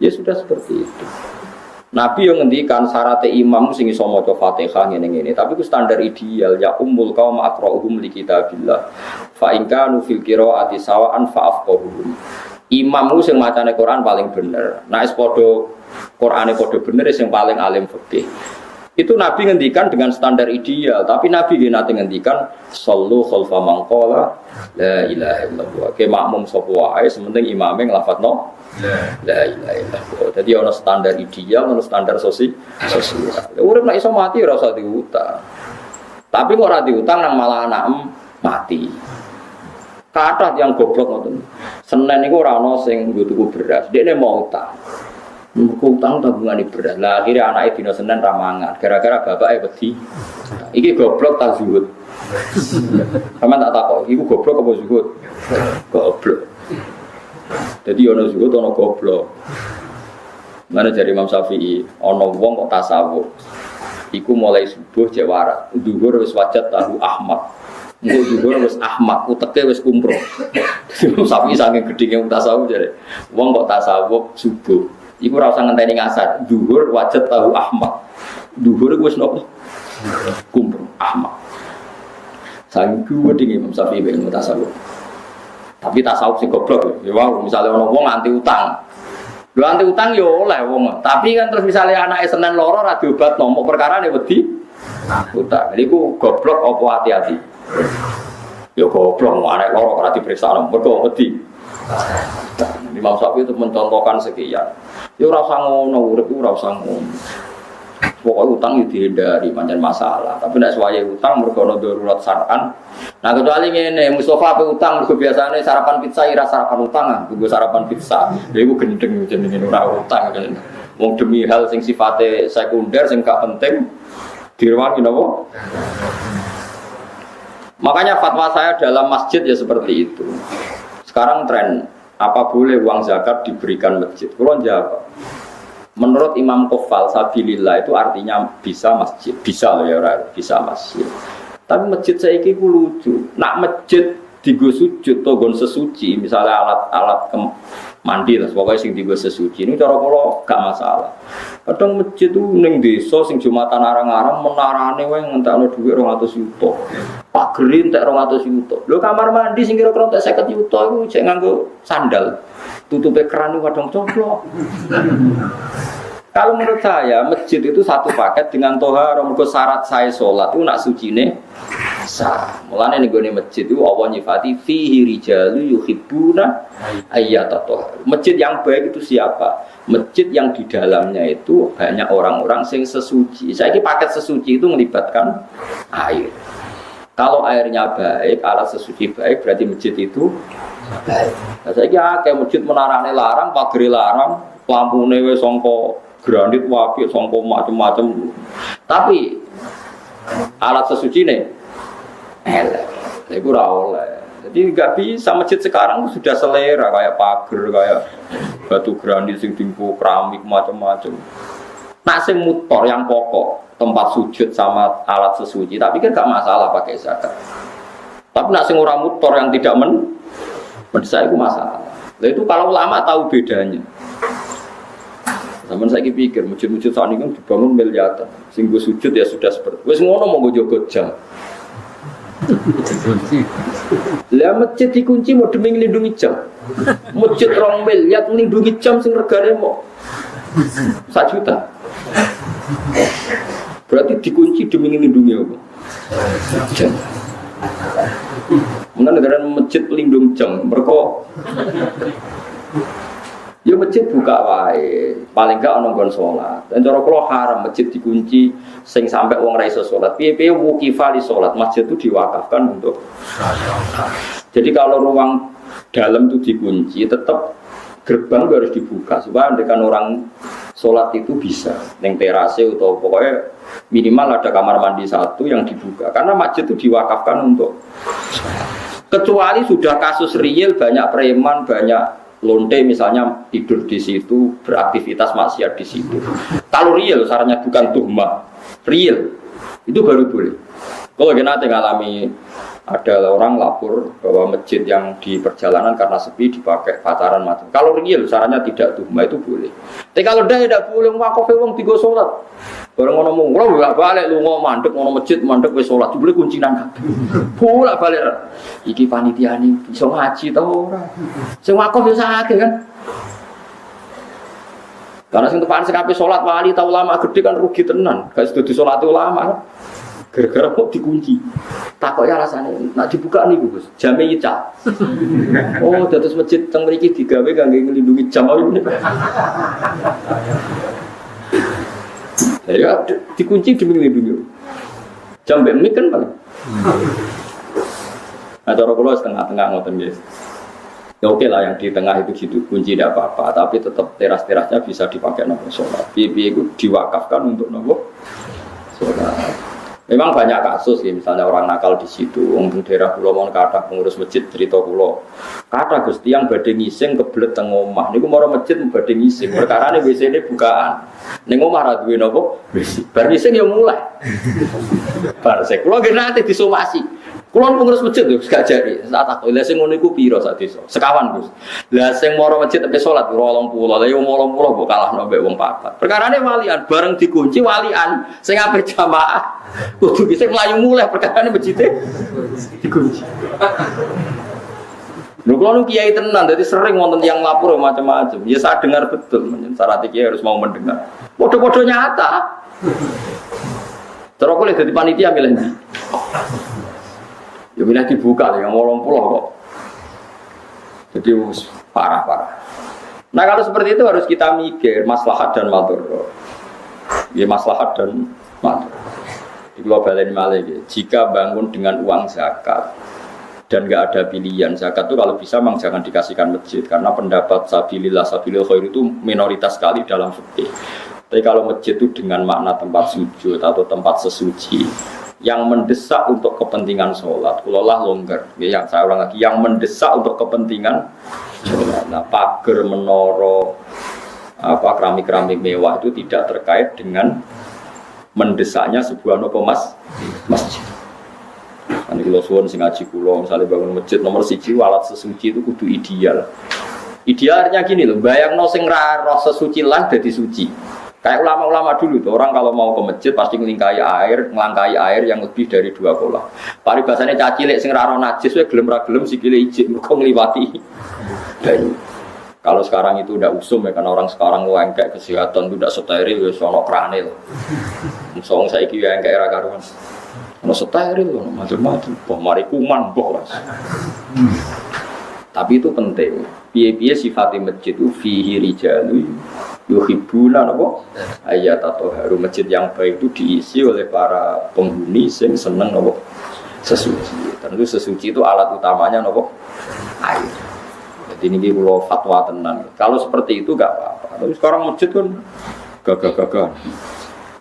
[SPEAKER 2] Ya sudah seperti itu. Nabi yang ngendikan syarat imam sing iso maca Fatihah ngene-ngene, tapi itu standar ideal ya ummul qaum aqra'uhum li kitabillah. Fa in kanu fil qiraati sawa'an fa afqahuhum. Imam sing macane Quran paling bener. Nek wis padha Qurane padha bener sing paling alim fikih. Itu Nabi ngendikan dengan standar ideal, tapi Nabi nate ngendikan sallu khalfa man qala la ilaha illallah. Ke makmum sapa wae sementing imame nglafadzno la ilaha illallah. Jadi ono standar ideal, ono standar sosial. Urip nek iso mati ora usah diutang. Tapi kok ora diutang nang malah anak mati. Kathah yang goblok ngoten. Senin niku ora ono sing nggo tuku beras, dekne mau utang. Utang tabungane beras. Lah akhire anake dina Senin ra mangan gara-gara bapake wedi. Iki goblok ta zuhud. Sama tak takok, iku goblok apa zuhud? Goblok. Jadi ono zuhud ono goblok. Mana dari Imam Syafi'i, ono wong kok tasawuf. Iku mulai subuh cek warak, zuhur wis wajat tahu Ahmad. Engko zuhur wis Ahmad, uteke wis kumro. Imam Syafi'i saking gedhinge tasawuf jare. Wong kok tasawuf subuh. Iku ora usah ngenteni ngasar. Zuhur wajat tahu Ahmad. Zuhur wis nopo? Kumro Ahmad. Saking gedhinge Imam Syafi'i ben tasawuf. Tapi tasawuf sing goblok ya wow, misale ono wong anti utang. Lho anti utang yo oleh wong. Tapi kan terus misale anake Senin loro ra diobatno, mok perkarane wedi utang. Niku goblok apa hati-hati? Ya goblok anak loro ora diperiksa mergo wedi. Imam Syafi'i itu mencontohkan sekian. Ya ora usah ngono, urip ora usah ngono. Pokoknya utang itu dihindari, pancen masalah. Tapi nek suwaye utang mergo ana darurat syar'an. Nah kecuali ngene, Mustafa ape utang mergo biasane sarapan pizza ira sarapan utang, tunggu sarapan pizza. Ya iku gendeng jenenge ora utang kan. Wong demi hal sing sifate sekunder sing gak penting direwangi napa? Makanya fatwa saya dalam masjid ya seperti itu. Sekarang tren apa boleh uang zakat diberikan masjid? Kalau jawab, menurut Imam Qofal sabilillah itu artinya bisa masjid, bisa loh ya orang, bisa masjid. Tapi masjid saya ini lucu. Nak masjid digo sujud atau gon sesuci, misalnya alat-alat mandi lah, pokoknya sing digo sesuci ini cara kalau gak masalah. Kadang masjid itu neng desa sing Jumatan arang-arang menarane wae ngentekno dhuwit 200 juta. Pagerin entek 200 juta. Lho kamar mandi sing kira-kira entek 50 juta iku jek nganggo sandal. Tutupe keran iku kadang coplok. Kalau menurut saya masjid itu satu paket dengan tohar. Mergo syarat saya sholat itu nak sucine sah. Mulane ning gone masjid itu Allah nyifati fihi rijalu yuhibbuna ayyatatohar. Masjid yang baik itu siapa? Masjid yang di dalamnya itu banyak orang-orang sing sesuci. Saiki paket sesuci itu melibatkan air. Kalau airnya baik, alat sesuci baik, berarti masjid itu baik. Nah, saiki akeh masjid menarane larang, pagere larang, lampune wis sangka granit wapi sangko macam-macam. Tapi alat sesucine elek. Iku ora oleh. Jadi enggak bisa masjid sekarang sudah selera kayak pagar, kayak batu granit sing tinggu keramik macam-macam. Nak sing motor yang pokok, tempat sujud sama alat sesuci, tapi kan enggak masalah pakai zakat. Tapi nak sing ora motor yang tidak Mendesak itu masalah. Nah itu kalau ulama tahu bedanya. Zaman saya pikir masjid-masjid saat ini kan dibangun miliaran. Sing sujud ya sudah seperti. Wes ngono mau jogo jam. Lah masjid dikunci mau demi melindungi jam. Masjid 2 miliar melindungi jam sing regane mau 1 juta. Berarti dikunci demi melindungi apa? Jam. Mungkin negara masjid pelindung jam, mereka ya masjid buka wae, paling gak ana nggon salat. Dan cara kula haram masjid dikunci sing sampai wong ra iso salat. Piye-piye wuqifa li salat, masjid itu diwakafkan untuk jadi kalau ruang dalam itu dikunci, tetap gerbang itu harus dibuka supaya andekan orang sholat itu bisa neng terase atau pokoknya minimal ada kamar mandi 1 yang dibuka karena masjid itu diwakafkan untuk kecuali sudah kasus real banyak preman banyak lonte misalnya tidur di situ beraktivitas maksiat di situ kalau real sarannya bukan tuhmah real itu baru boleh. Kalau kita ngalami ada orang lapor bahwa masjid yang di perjalanan karena sepi dipakai pacaran macam. Kalau real sarannya tidak tuhmah itu boleh. Tapi kalau dah tidak boleh wakofe wong tiga sholat. Orang ngomong lo bolak balik lu ngomong mandek ngomong masjid mandek wes sholat. Boleh kuncinan kabeh. Bolak balik. Iki panitia nih bisa ngaji tau ora. Sing wakof bisa akeh kan. Karena sing tepan sing kabeh sholat wali tau ulama gede kan rugi tenan. Gak sedo disolati ulama kan. Gara-gara kok dikunci. Takok ya rasane nak dibuka niku Gus. Jame ica. Oh, dados masjid teng mriki digawe kangge nglindungi jam iki. Ya dikunci demi nglindungi. Jam mbek mik kan paling. Nah, cara kula setengah-tengah ngoten nggih. Ya oke lah yang di tengah itu gitu kunci tidak apa-apa, tapi tetap teras-terasnya bisa dipakai nopo sholat. Piye itu diwakafkan untuk nopo sholat. Memang banyak kasus ya, misalnya orang nakal di situ, orang daerah pulau mau kata pengurus masjid cerita pulau, kata Gusti yang badhe ngising kebelet teng omah, niku mara masjid badhe ngising, perkara ini WC ini bukaan, neng omah ra duwe napa, bar ngising ya mulai, bar sek, kulo nggih nanti disomasi. Kulo pengurus masjid lho, gak jadi. Saat aku lha sing ngono iku pira sak desa? Sekawan, Gus. Lah sing mara masjid sampai salat 20. Lah yo 80 kok kalahno mbek wong 4. Perkarane walian bareng dikunci walian sing ape jamaah. Kudu sing mlayu mulih perkarane masjid dikunci. Lho kulo kiai tenan, dadi sering wonten yang lapor macam-macam. Ya saya dengar betul, syarat kiai harus mau mendengar. Podo-podo nyata. Terus aku lihat dari panitia milih ndi? Ya milih dibuka yang 80 kok. Jadi parah-parah. Nah kalau seperti itu harus kita mikir maslahat dan madharat. Ya maslahat dan madharat. Di global ini malah jika bangun dengan uang zakat dan nggak ada pilihan zakat itu kalau bisa memang jangan dikasihkan masjid karena pendapat sabilillah sabilil khair itu minoritas sekali dalam fikih. Tapi kalau masjid itu dengan makna tempat sujud atau tempat sesuci yang mendesak untuk kepentingan sholat, kulolah longgar. Ya, yang saya ulang lagi, yang mendesak untuk kepentingan sholat. Nah, pagar, menara, keramik-keramik mewah itu tidak terkait dengan mendesaknya sebuah masjid. Nanti kalau suwon sing ngaji kulo, misalnya bangun masjid nomor 1 alat sesuci itu kudu ideal. Idealnya gini loh, bayang no sing roh sesuci lah jadi suci. Kayak ulama-ulama dulu tuh, orang kalau mau ke masjid pasti ngelangkai air yang lebih dari 2 kolah. Paribasane cacilek sing ra najis wae gelem ra gelem sikile ijik mergo ngliwati. Dan kalau sekarang itu udah usum ya, karena orang sekarang kayak kesehatan itu udah steril wis ono krane lho. Wong saiki ya kayak ra karuan. Ono steril lho macam-macam. Boh mari kuman boh. Tapi itu penting. Piye-piye sifatnya masjid itu fihi rijalu yuhibbuna napa ayat atau haru masjid yang baik itu diisi oleh para penghuni yang seneng napa sesuci. Tentu sesuci itu alat utamanya napa air. Jadi ini kalau fatwa tenan. Kalau seperti itu enggak apa-apa. Tapi sekarang masjid kan gagah-gagah.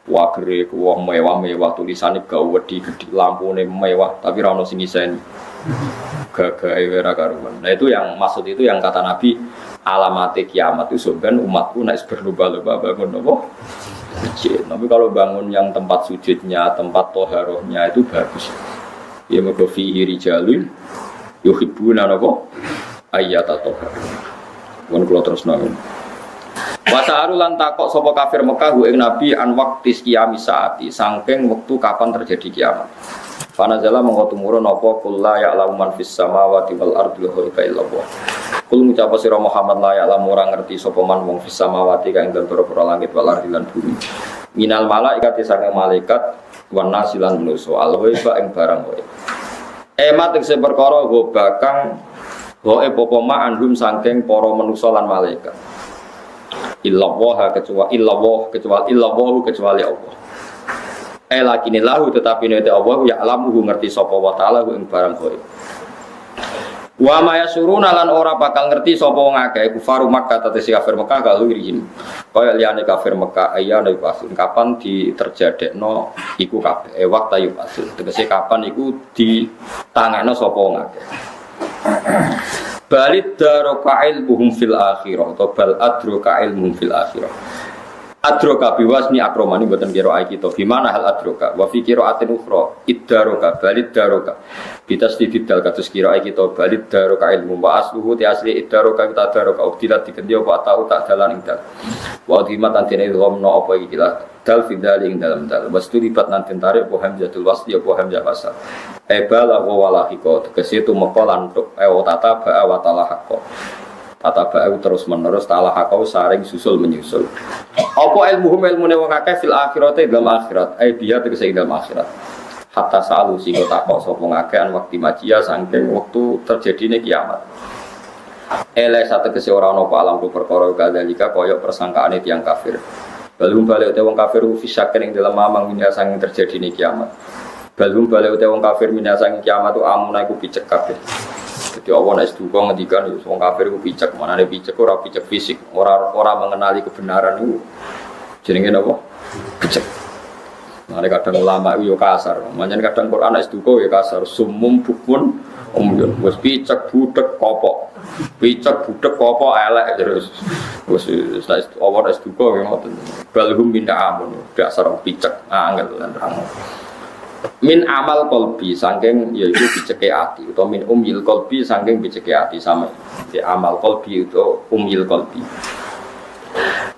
[SPEAKER 2] Wagre wong mewah-mewah tulisane gawe gede lampune mewah tapi ra ono sing ngiseni. Gagah ora karuan. Nah itu yang maksud itu yang kata Nabi alamate kiamat itu sebenarnya umatku naik berlomba-lomba bangun apa? Masjid. Tapi kalau bangun yang tempat sujudnya, tempat toharohnya itu bagus. Ya mergo fihi rijalun yuhibbuna apa? ayyata tohar. Mun kula terusno. Wasa'alu lan takok sapa kafir Mekah ing Nabi an waqtis qiyamis saati saking wektu kapan terjadi kiamat. Fanazala mongko tumurun apa kul la ya'lamu man fis samawati wal ardi ghaiba illallah. Kul ngucap sira Muhammad la ya'lamu ora ngerti sapa man wong fis samawati kang ing pira-pira langit wal ardi lan bumi. Minal malaikati saking malaikat wan nasilan manusa al ghaiba ing barang wae. Emat sing perkara go bakang goe popoma anhum saking para manusa lan malaikat. Illallah kecuali Allah. Lakini lahu tetapi nek Allah ya alamu ngerti sapa wa taala ing barang kowe. Wa ma yasuruna lan ora bakal ngerti sapa wong akeh kufar Makkah tetesi kafir Mekah kalau irihin. Kaya liyane kafir Mekah ayane pasun kapan diterjadekno iku kabeh waktu ayu pasun tegese kapan iku ditangekno sapa wong akeh. Balid daroka ilmuhum fil akhirah atau bal adroka ilmuhum fil akhirah. Adroka biwasni akromani buatan kira kita. Gimana hal adroka? Wa fi qiraatin ukhra iddaroka balid daroka. Bitasdidid dal kados kira kita balid daroka ilmu wa asluhu ti asli iddaroka kita daroka ubtilat dikendi apa tahu tak dalan ing dal. Wa dhimat antene ghamna apa iki lah dal fidal ing dalam dal. Wastu libat nanti tarik wa hamzatul wasli apa hamzah wasal. Ebala wa walahiko tegese tu mekolan untuk tata ba wa talahaqo. Tata ba terus menerus talahaqo saring susul menyusul. Apa ilmune wong akeh fil akhirate dalam akhirat. Biya tegese dalam akhirat. Hatta salu sing takok sapa ngakeh an wekti majia saking wektu terjadine kiamat. Tegese ora ana apa alam perkara kadalika kaya persangkaane tiyang kafir. Balung balik wong kafir fisaken ing dalam mamang minha saking terjadine kiamat. Balum balik uta wong kafir minasang kiamat tu amuna iku picek kabeh. Dadi Allah nek duka ngendikan wong kafir iku picek, manane picek ora picek fisik, ora mengenali kebenaran iku. Jenenge napa? Picek. Mane kadang ulama iku yo kasar, manjen kadang Quran nek duka yo kasar, sumum bukmun umyun. Wis picek budek kopok. Picek budek kopok elek terus. Wis Allah nek duka yo ngoten. Balhum min amun, dasar picek angel lan terang. Min amal kolbi saking yaitu biceke ati atau min umil kolbi saking biceke ati sama di amal kolbi itu umil kolbi.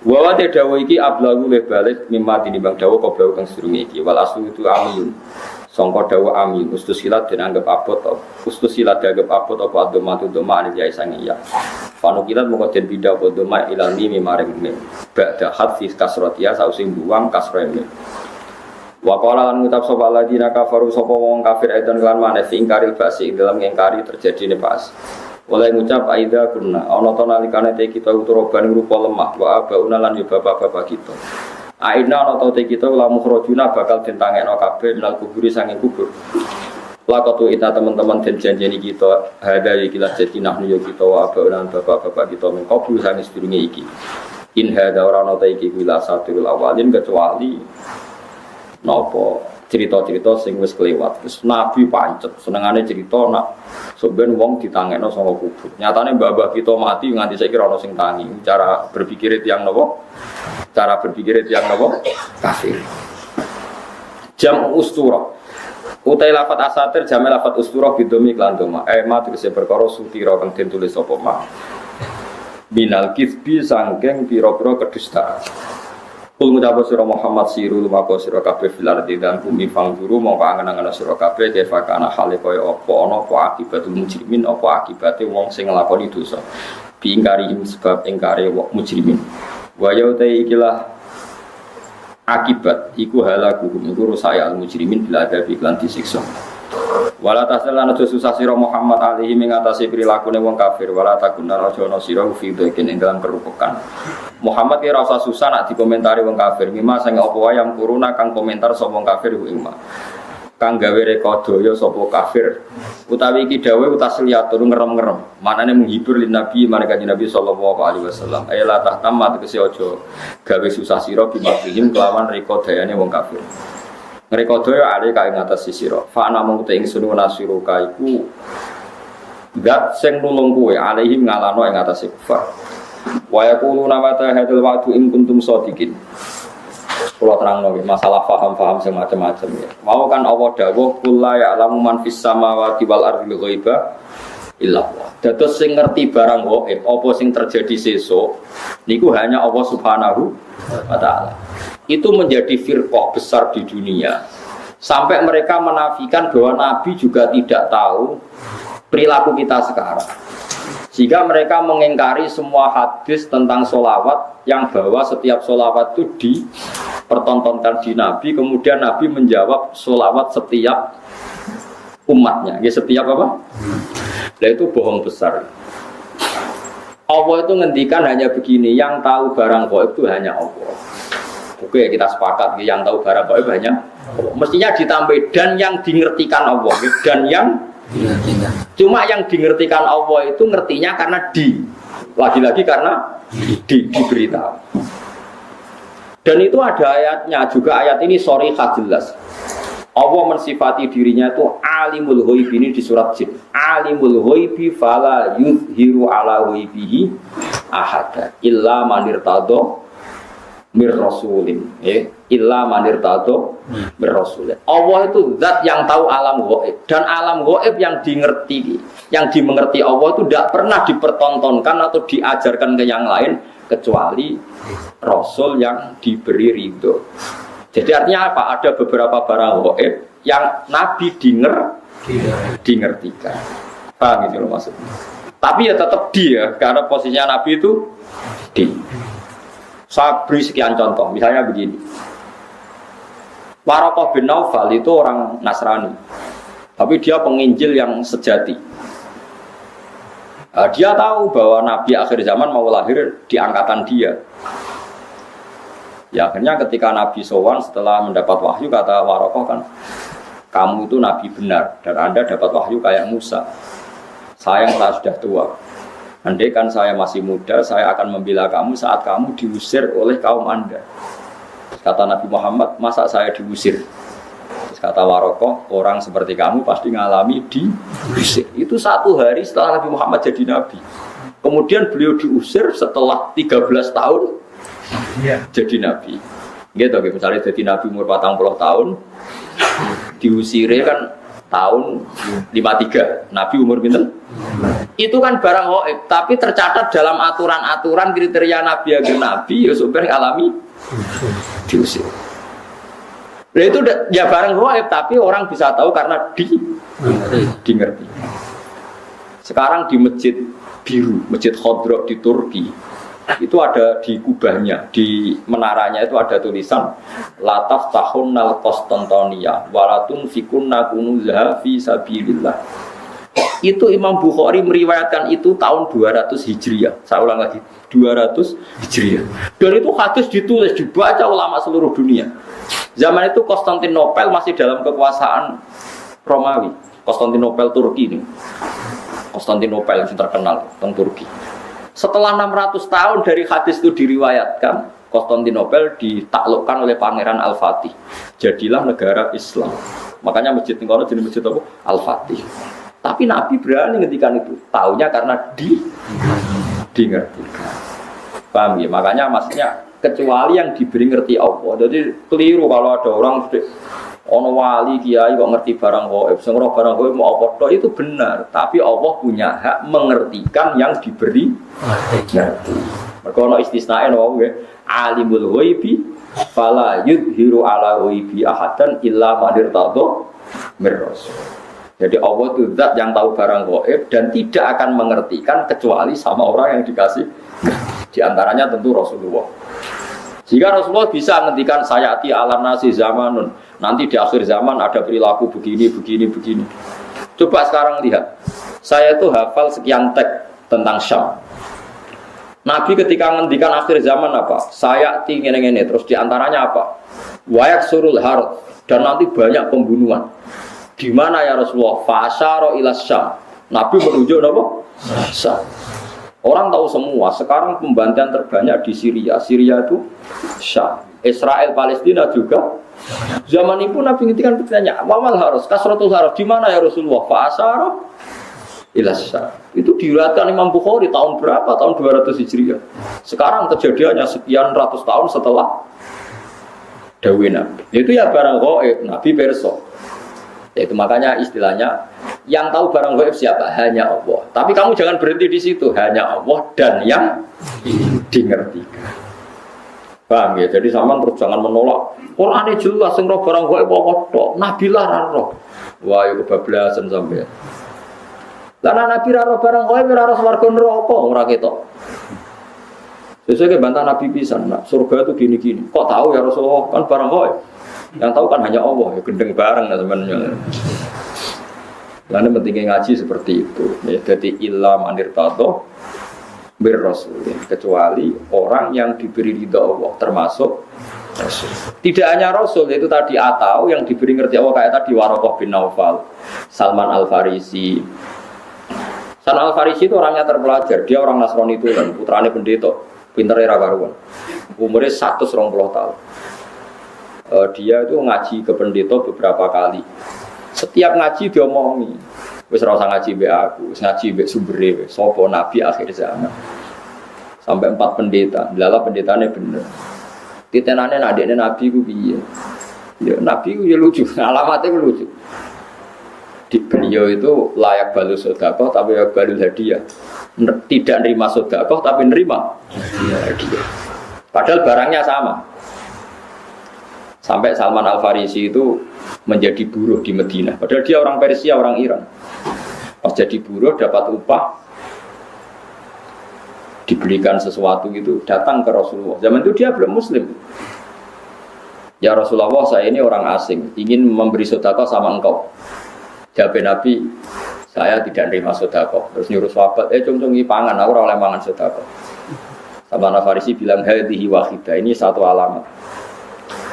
[SPEAKER 2] Wa te dawa iki ablagu le balik mimma tinimbang dawa koblau kang sedurunge iki wal aslu itu amiyun. Sangka dawa amin ustusilat dianggap abot ustusilat dianggap abot apa domatu doma ane jaya sangi ya. Fanukilat moko den pindah apa doma ilani mimaring mim. Ba'da hadfis kasrotia sausing buang kasrene. Wa qala lan ngucap sapa ladina kafaru sapa wong kafir edan lan maneh ingkaril basi dalam ngingkari terjadine pas. Oleh ngucap aida kunna ana to nalikane te kita uturoban rupa lemah wa abauna lan yo bapak-bapak kita. Aina ana to te kita lamu khrojuna bakal den tangekno kabeh nang kuburi sanging kubur. Lakatu ita teman-teman den janjeni kita hada iki la jatinah yo kita wa abauna bapak-bapak kita men kubur sanging sedurunge iki. In hada ora ana te iki bila satul awalin kecuali nopo cerita-cerita sing wis kelewat. Terus Nabi pancet senengane cerita nak sampeyan wong ditangekno saka kubur. Nyatane mbah-mbah kita mati nganti saiki ora ono sing tangi. Cara berpikir tiyang napa? Cara berpikir tiyang napa? Kafir. Jam ustura. Utai lafat asatir jam lafat ustura bidomi lan doma. Ma tegese perkara sutira kang den tulis sapa ma. Binal kisbi sangking pira-pira kedustaan. Kul ngucap sira Muhammad siru lumako sira kabeh fil ardi dan bumi fangguru mongko angen-angen sira kabeh kefa kana hale kaya apa ana apa akibatul mujrimin apa akibate wong sing nglakoni dosa bi ingkari sebab ingkare wong mujrimin wa ya utai ikilah akibat iku halakuhum iku rusaya al mujrimin bila ada iklan disiksa wala tasalan aja susah sira Muhammad alaihi mengatasi prilakune wong kafir wala takuna aja ana sira fi dhekin ing dalam kerupukan Muhammad kira usah susah nak dikomentari wong kafir mima sing apa wae yang kuruna kang komentar sapa wong kafir ku ing kang gawe rekodaya sapa kafir utawi iki dawuh utasliyatun ngerem-ngerem manane menghibur lin nabi marang Nabi sallallahu alaihi wasallam ayla tahtamma tegese aja gawe susah sira bimakrihim kelawan rekodayane wong kafir rekodaya ale kae ngatas sira fa ana mung te ingsun nasiru kaiku zat sing nulung kowe alaihim ngalano ing atase kufar wa yaquluna mata hadzal wa'du in kuntum shadiqin. Kula terangno masalah paham-paham sing macam-macam ya. Mau kan Allah dawuh kul la ya'lamu man fis samawati wal ardi ghaiba illallah. Dados sing ngerti barang gaib apa sing terjadi sesuk niku hanya Allah Subhanahu wa taala. Itu menjadi firqah besar di dunia. Sampai mereka menafikan bahwa Nabi juga tidak tahu perilaku kita sekarang. Sehingga mereka mengingkari semua hadis tentang sholawat yang bahwa setiap sholawat itu dipertontonkan di Nabi. Kemudian Nabi menjawab sholawat setiap umatnya. Ya, setiap apa? Nah, itu bohong besar. Allah itu ngendikan hanya begini, yang tahu barang gaib itu hanya Allah. Oke, kita sepakat yang tahu barang gaib hanya Allah. Mestinya ditambah dan yang dingertikan Allah. Dan yang cuma yang dingertikan Allah itu ngertinya karena lagi-lagi karena diberitahu. Dan itu ada ayatnya juga, ayat ini sharihah jelas. Allah mensifati dirinya itu alimul ghaib, ini di surat Jin. Alimul ghaibi fala yuzhiru ala ghaibihi ahada illa man irtado mir rasulin, illa man irtado mir rasulin. Allah itu zat yang tahu alam ghaib, dan alam ghaib yang dimengerti Allah itu tidak pernah dipertontonkan atau diajarkan ke yang lain kecuali rasul yang diberi ridho. Jadi artinya apa? Ada beberapa barang gaib yang Nabi dingertikan. Paham gitu loh maksudnya. Tapi ya tetap dia, karena posisinya Nabi itu Saya beri sekian contoh. Misalnya begini. Waraqah bin Naufal itu orang Nasrani, tapi dia penginjil yang sejati. Dia tahu bahwa Nabi akhir zaman mau lahir di angkatan dia. Ya, akhirnya ketika Nabi sowan setelah mendapat wahyu, kata Waraqah kan, kamu itu Nabi benar dan Anda dapat wahyu kayak Musa. Saya sudah tua. Andai kan saya masih muda, saya akan membela kamu saat kamu diusir oleh kaum Anda. Kata Nabi Muhammad, masa saya diusir? Terus kata Waraqah, orang seperti kamu pasti ngalami diusir. Itu 1 hari setelah Nabi Muhammad jadi Nabi. Kemudian beliau diusir setelah 13 tahun jadi Nabi. Gitu, misalnya jadi Nabi umur 40 tahun, diusire kan tahun 53, Nabi umur pinten? Itu kan barang gaib, tapi tercatat dalam aturan-aturan kriteria Nabi agar Nabi ya supaya alami diusir. Nah itu ya barang gaib, tapi orang bisa tahu karena dingerti. Sekarang di Masjid Biru, Masjid Khodro di Turki, itu ada di kubahnya, di menaranya itu ada tulisan lataf tahunnal Konstantinia walatun fikunna kunuzaha fi sabilillah. Itu Imam Bukhari meriwayatkan itu tahun 200 Hijriah. Saya ulang lagi, 200 Hijriah. Dan itu hadis ditulis, dibaca ulama seluruh dunia. Zaman itu Konstantinopel masih dalam kekuasaan Romawi. Konstantinopel Turki ini. Konstantinopel yang terkenal tentang Turki. Setelah 600 tahun dari hadis itu diriwayatkan, Konstantinopel ditaklukkan oleh Pangeran Al-Fatih. Jadilah negara Islam. Makanya masjid ini jadi masjid apa? Al-Fatih. Tapi Nabi berani ngendikan itu. Taunya karena dingertikan. Paham ya? Makanya maksudnya kecuali yang diberi ngerti Allah. Jadi keliru kalau ada orang ono wali kiai kok ngerti barang gaib, sing ora barang gaib mau apa tok, itu benar, tapi Allah punya hak mengertikan yang diberi ngerti. Mergo ono istisnae no nggih, alimul ghaibi fala yudhiru ala ghaibi ahadan illa man irtadha mir rasul. Jadi Allah itu zat yang tahu barang gaib dan tidak akan mengertikan kecuali sama orang yang dikasih. Di antaranya tentu Rasulullah. Jika Rasulullah bisa menghentikan sayati ala nasi zamanun, nanti di akhir zaman ada perilaku begini. Coba sekarang lihat, saya itu hafal sekian teks tentang Syam. Nabi ketika menghentikan akhir zaman apa? Sayati ngene-ngene, terus di antaranya apa? Wayak surul harut, dan nanti banyak pembunuhan. Di mana ya Rasulullah? Fasyara ila Syam. Nabi menunjuk apa? Syam. Orang tahu semua, sekarang pembantaian terbanyak di Syria. Syria itu Syam. Israel, Palestina juga. Zaman itu Nabi ngintikan bertanya, wamal harus, kasratul harus, di mana ya Rasulullah? Fasyara ila Syam. Itu diriwayatkan Imam Bukhari tahun berapa? Tahun 200 Hijriah. Sekarang kejadiannya sekian ratus tahun setelah dawuh Nabi. Itu ya barang gaib, Nabi perso. Itu makanya istilahnya Yang tahu barang gaib siapa? Hanya Allah. Tapi kamu jangan berhenti di situ. Hanya Allah dan yang dimengertikan. Paham ya? Jadi sampean terus jangan menolak. Qur'ane jelas sing roh barang gaib apa tok. Nabi lah ra roh. Wah, yo kebablasan sampean. Lah Nabi ra roh barang gaib ora roh swarga neraka ora ketok. Sesuai bantah Nabi pisan, nah, surga itu gini-gini. Kok tahu ya Rasulullah? Kan barang gaib. Yang tahu kan hanya Allah, ya gendeng bareng lah sebenarnya. Lalu pentingnya ngaji seperti itu. Ya, jadi ilam anirtato berrasul. Ya, kecuali orang yang diberi ridha Allah, termasuk Rasul. Tidak hanya Rasul, itu tadi atau yang diberi ngerti Allah kayak tadi Waraqah bin Naufal, Salman Al-Farisi. Salman Al-Farisi itu orangnya terpelajar, dia orang Nasrani itu dan putranya pendeta, pinternya karuan. Umurnya 120 tahun. Dia itu ngaji ke pendeta beberapa kali. Setiap ngaji dia omongi, wis ora usah ngaji mbek aku, wis ngaji mbek sumbere wis sapa nabi akhir zaman. Sampai 4 pendeta, lala pendetane bener. Titenane adikne nabi ku piye? Ya nabi ku ya lucu, alamatnya ku lucu. Di beliau itu layak balu sedekah tapi layak balu hadiah. Tidak nerima sedekah tapi nerima hadiah. Padahal barangnya sama. Sampai Salman Al-Farisi itu menjadi buruh di Madinah. Padahal dia orang Persia, orang Iran. Pas jadi buruh dapat upah, diberikan sesuatu gitu, datang ke Rasulullah. Zaman itu dia belum Muslim. Ya Rasulullah, saya ini orang asing, ingin memberi sedekah sama engkau. Jawab Nabi, saya tidak nerima sedekah. Terus nyuruh sahabat, cung-cungi pangan, aku ora oleh mangan sedekah. Salman Al-Farisi bilang, hadhihi wahidah, ini satu alamat.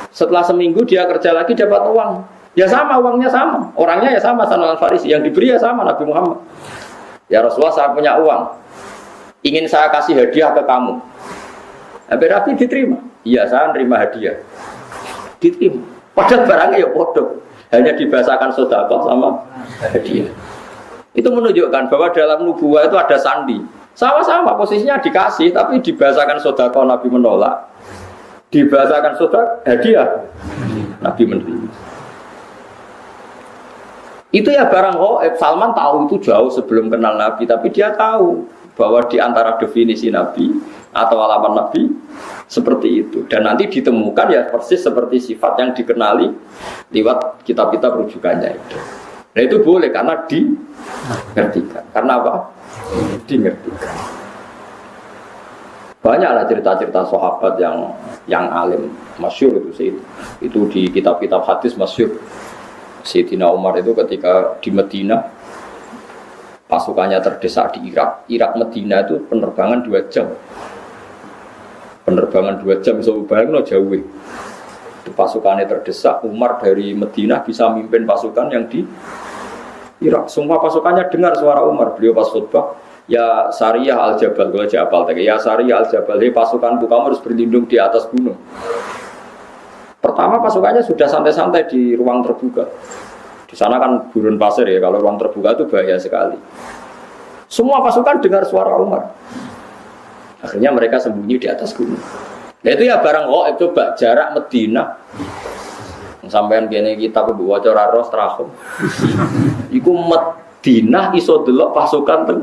[SPEAKER 2] Setelah seminggu dia kerja lagi dapat uang. Ya sama, uangnya sama. Orangnya ya sama, Salman Al-Farisi. Yang diberi ya sama, Nabi Muhammad. Ya Rasulullah, saya punya uang. Ingin saya kasih hadiah ke kamu. Nabi diterima. Iya, saya nerima hadiah. Diterima. Padahal barangnya ya bodoh. Hanya dibahasakan sedekah sama hadiah. Itu menunjukkan bahwa dalam nubuwah itu ada sandi. Sama-sama posisinya dikasih, tapi dibahasakan sedekah Nabi menolak. Dibahasakan sedekah hadiah Nabi menerima. Itu ya barang gaib. Salman tahu itu jauh sebelum kenal Nabi, tapi dia tahu bahwa di antara definisi Nabi atau alamat Nabi seperti itu. Dan nanti ditemukan ya persis seperti sifat yang dikenali lewat kitab-kitab rujukannya itu. Nah itu boleh karena dimengertikan. Karena apa? Dimengertikan. Banyaklah cerita-cerita sahabat yang alim, masyhur itu sih. Itu di kitab-kitab hadis masyhur. Sayyidina Umar itu ketika di Madinah pasukannya terdesak di Irak. Irak Madinah itu penerbangan 2 jam. Penerbangan 2 jam bisa bayangno jauh. Itu pasukannya terdesak, Umar dari Madinah bisa mimpin pasukan yang di Irak. Semua pasukannya dengar suara Umar. Beliau pas khutbah, ya Sariyah Al-Jabal, kalau Jabal, ya Sariyah Al-Jabal, hei pasukanku, kamu harus berlindung di atas gunung. Pertama pasukannya sudah santai-santai di ruang terbuka. Di sana kan gurun pasir ya, kalau ruang terbuka itu bahaya sekali. Semua pasukan dengar suara Umar. Akhirnya mereka sembunyi di atas gunung. Nah itu ya barang gaib, coba jarak Madinah. Sampean kene kita waca ora ros trahum. Iku Madinah iso delok pasukan teng.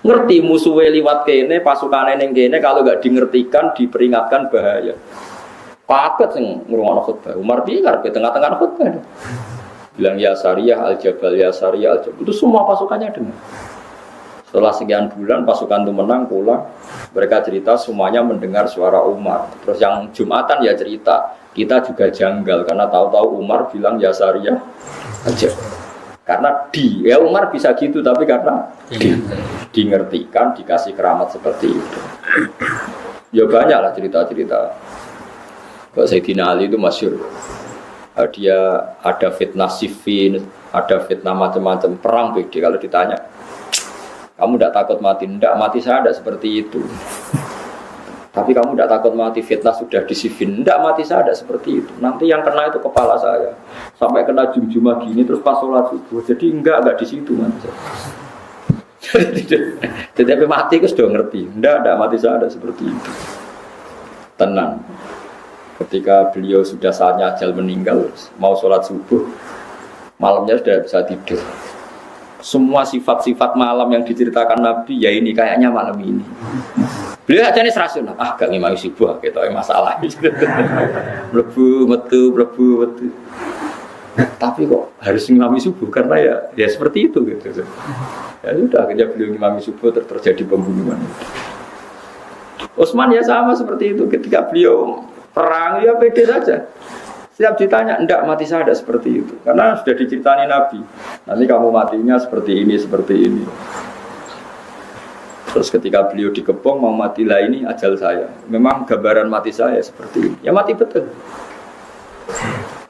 [SPEAKER 2] Ngerti musuhe liwat kene, pasukane ning kene kalau enggak dingertikan, diperingatkan bahaya. Kaget sing ngrungokno khutbah. Umar piye karepe tengah-tengah khutbah. Bilang ya Sariyah Al-Jabal, ya Sariyah Al-Jabal. Itu semua pasukannya dengar. Setelah sekian bulan pasukan itu menang pulang. Mereka cerita semuanya mendengar suara Umar. Terus yang Jumatan ya cerita, kita juga janggal karena tahu-tahu Umar bilang ya Sariyah Al-Jabal. Karena ya Umar bisa gitu tapi karena dingertikan, dikasih keramat seperti itu. Ya banyaklah cerita-cerita. Pak Sayyidina Ali itu masyhur. Dia ada fitnah Siffin, ada fitnah macam-macam perang beda. Kalau ditanya, kamu tidak takut mati? Tidak, mati saya tidak seperti itu. Tapi kamu tidak takut mati? Fitnah sudah di Siffin. Tidak, mati saya tidak seperti itu. Nanti yang kena itu kepala saya. Sampai kena jum-jumah gini terus pas sholat subuh. Jadi enggak di situ mas. Jadi mati itu sudah ngerti. Tidak mati saya tidak seperti itu. Tenang. Ketika beliau sudah saatnya ajal meninggal, mau sholat subuh, malamnya sudah bisa tidur. semua sifat-sifat malam yang diceritakan Nabi ya ini kayaknya malam ini. Beliau aja nih rasional, gak ngimami subuh, gitu masalah. Mlebu metu. Tapi kok harus ngimami subuh karena ya seperti itu gitu. Ya sudah akhirnya beliau ngimami subuh terjadi pembunuhan. Utsman ya sama seperti itu ketika beliau perang ya pede saja. Setiap ditanya, enggak mati saya ada seperti itu. Karena sudah diceritani Nabi. Nanti kamu matinya seperti ini. Terus ketika beliau dikepung mau mati lah ini ajal saya. Memang gambaran mati saya seperti ini. Ya mati betul.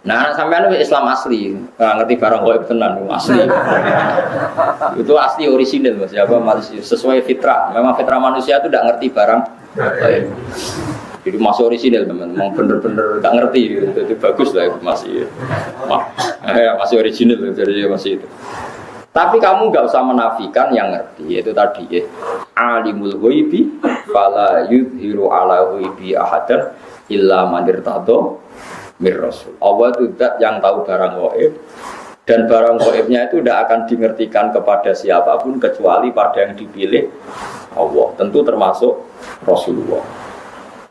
[SPEAKER 2] Nah sampai Islam asli, ngerti barang gaib tenan asli. Itu asli orisinil Mas. Ya sesuai fitrah. Memang fitrah manusia itu tidak ngerti barang gaib. Jadi masih orisinil teman, memang bener-bener gak ngerti gitu. Jadi bagus lah itu masih orisinil jadi masih itu. Tapi kamu nggak usah menafikan yang ngerti, yaitu tadi ya alimul ghaibi fala yudhiru ala ghaibi ahadan illa man irtado mir rasul. Allah itu zat yang tahu barang gaib dan barang gaibnya itu tidak akan dimengertikan kepada siapapun kecuali pada yang dipilih Allah, tentu termasuk Rasulullah.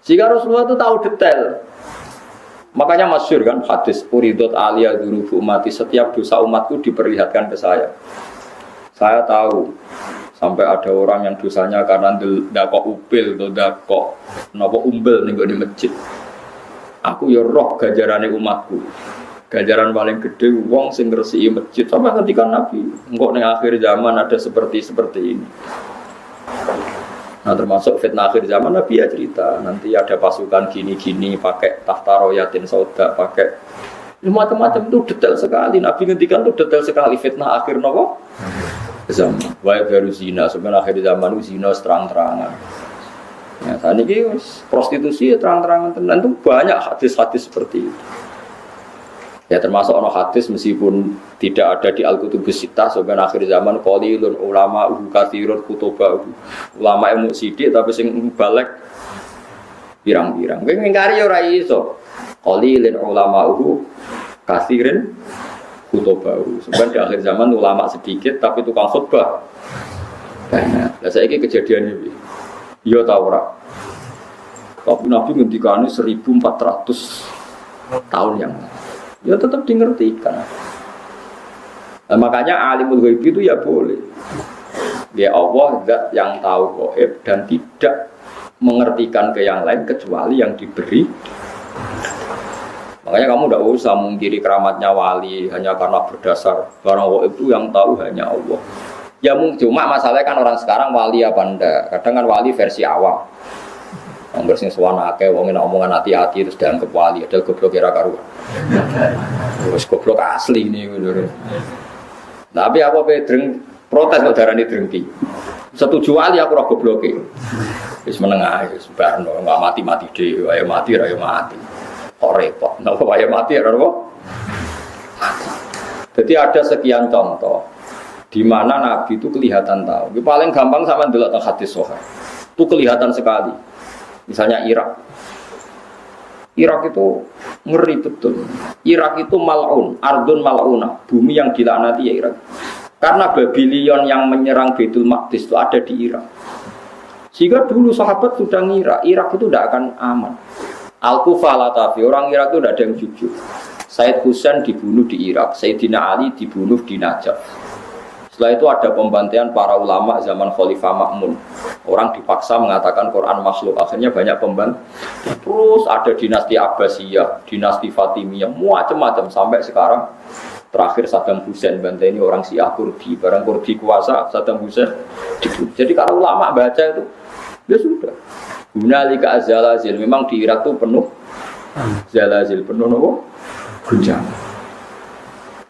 [SPEAKER 2] Jika Rasulullah itu tahu detail, makanya masyhur kan hadis uridot aliyah dunubu umati, setiap dosa umatku diperlihatkan ke saya. Saya tahu sampai ada orang yang dosanya karena ndakok upil atau ndakok napa umbel ning di masjid. Aku ya roh ganjarane umatku. Ganjaran paling gede wong sing ngresiki masjid. Sampai ketika Nabi, engko ning akhir zaman ada seperti ini. Nah termasuk fitnah akhir zaman Nabi ya cerita nanti ada pasukan gini-gini pakai tahta royatin sauda pakai macam-macam itu detail sekali. Nabi ngendikan itu detail sekali fitnah akhir nopo zaman. Wae baru zina sebenarnya akhir zaman itu zina terang-terangan. Ya saat ini prostitusi terang-terangan tenan itu banyak hadis-hadis seperti itu. Ya termasuk ono hadis meskipun tidak ada di Al-Kutubus Sittah sebenarnya akhir zaman qalilun ulama katsirun kutubah ulama ilmu sidik tapi sing balik pirang-pirang. Kowe ngingkari ora iso. Qalilun ulama katsirin kutubah. Sebenarnya di akhir zaman ulama sedikit tapi tukang khutbah banyak. Lah saiki kejadian iki. Ya ta ora. Tapi Nabi ngendikane 1400 tahun yang lalu. Ya tetap dimengertikan. Nah, makanya alimul ghaib itu ya boleh. Ya Allah zat yang tahu gaib dan tidak mengertikan ke yang lain kecuali yang diberi. Makanya kamu tidak usah mengkiri keramatnya wali hanya karena berdasar barang gaib itu yang tahu hanya Allah. Ya cuma masalahnya kan orang sekarang wali apa enggak? Kadang kan wali versi awam. Wong bersing suwana akeh wong nek omongan hati-hati terus dianggap wali, padahal goblok kira karuan. Wis goblok asli ini lho. Tapi apa pedreng protes kok darani drengki. Setuju wali aku ora gobloke. Wis meneng ae, wis barno enggak mati-mati dhewe, ayo mati ra yo mati. Kok repot. Napa wae mati ora apa? Jadi ada sekian contoh di mana Nabi itu kelihatan tahu. Yang paling gampang sama ndelok teng hadis sahih. Itu kelihatan sekali. Misalnya Irak itu ngeri betul. Irak itu mal'un, ardun mal'una, bumi yang dilaknati ya Irak. Karena Babylon yang menyerang Baitul Maqdis itu ada di Irak. Sehingga dulu sahabat sudah ngira Irak itu tidak akan aman. Al-Kufah Latafi, orang Irak itu tidak ada yang jujur. Said Husain dibunuh di Irak, Sayyidina Ali dibunuh di Najaf. Setelah itu ada pembantaian para ulama zaman Khalifah Ma'mun. Orang dipaksa mengatakan Quran makhluk. Akhirnya banyak pembantaian. Terus ada dinasti Abbasiyah, dinasti Fatimiyah, macam-macam sampai sekarang. Terakhir Saddam Hussein bantai ini orang Syiah Kurdi. Barang Kurdi kuasa Saddam Hussein dibunuh. Jadi kalau ulama baca itu, ya sudah. Hunalika az-zalazil. Memang di Irak itu penuh zalazil, penuh nopo guncangan.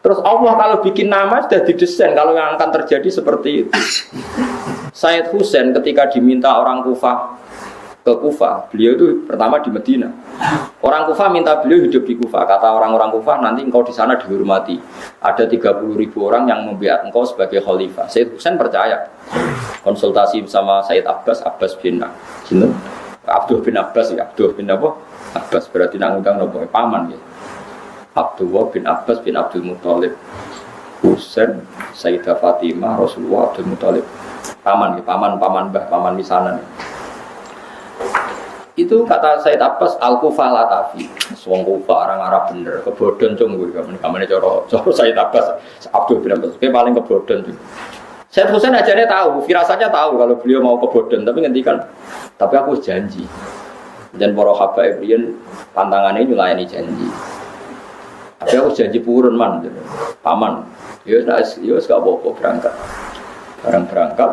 [SPEAKER 2] Terus Allah kalau bikin nama sudah didesain kalau yang akan terjadi seperti itu. Said Husain ketika diminta orang Kufah ke Kufah, beliau itu pertama di Medina. Orang Kufah minta beliau hidup di Kufah. Kata orang-orang Kufah nanti engkau di sana dihormati. Ada 30.000 orang yang membiat engkau sebagai khalifah. Said Husain percaya. Konsultasi bersama Said Abbas bin Abdul bin Abbas ya, Abdul bin apa? Abbas berarti nang undang nopo paman ya. Abdullah bin Abbas bin Abdul Muthalib. Husain, Sayyidah Fatimah, Rasulullah, Abdul Muthalib. Paman mbah, paman misanan. Itu kata Said Abbas al-Kufa latafi. Wong Kufa orang Arab bener, kebodhon cung kuwi kamane cara Said Abbas Abdul bin Abbas paling kebodhon cung. Said Husain ajarnya tahu, firasatnya tahu kalau beliau mau kebodhon, tapi ngendikan, tapi aku janji. Dan para habaib riyen pantangannya nyulayani janji. Tapi aku janji purun man, paman. Ya wis gak apa-apa berangkat. Barang berangkat.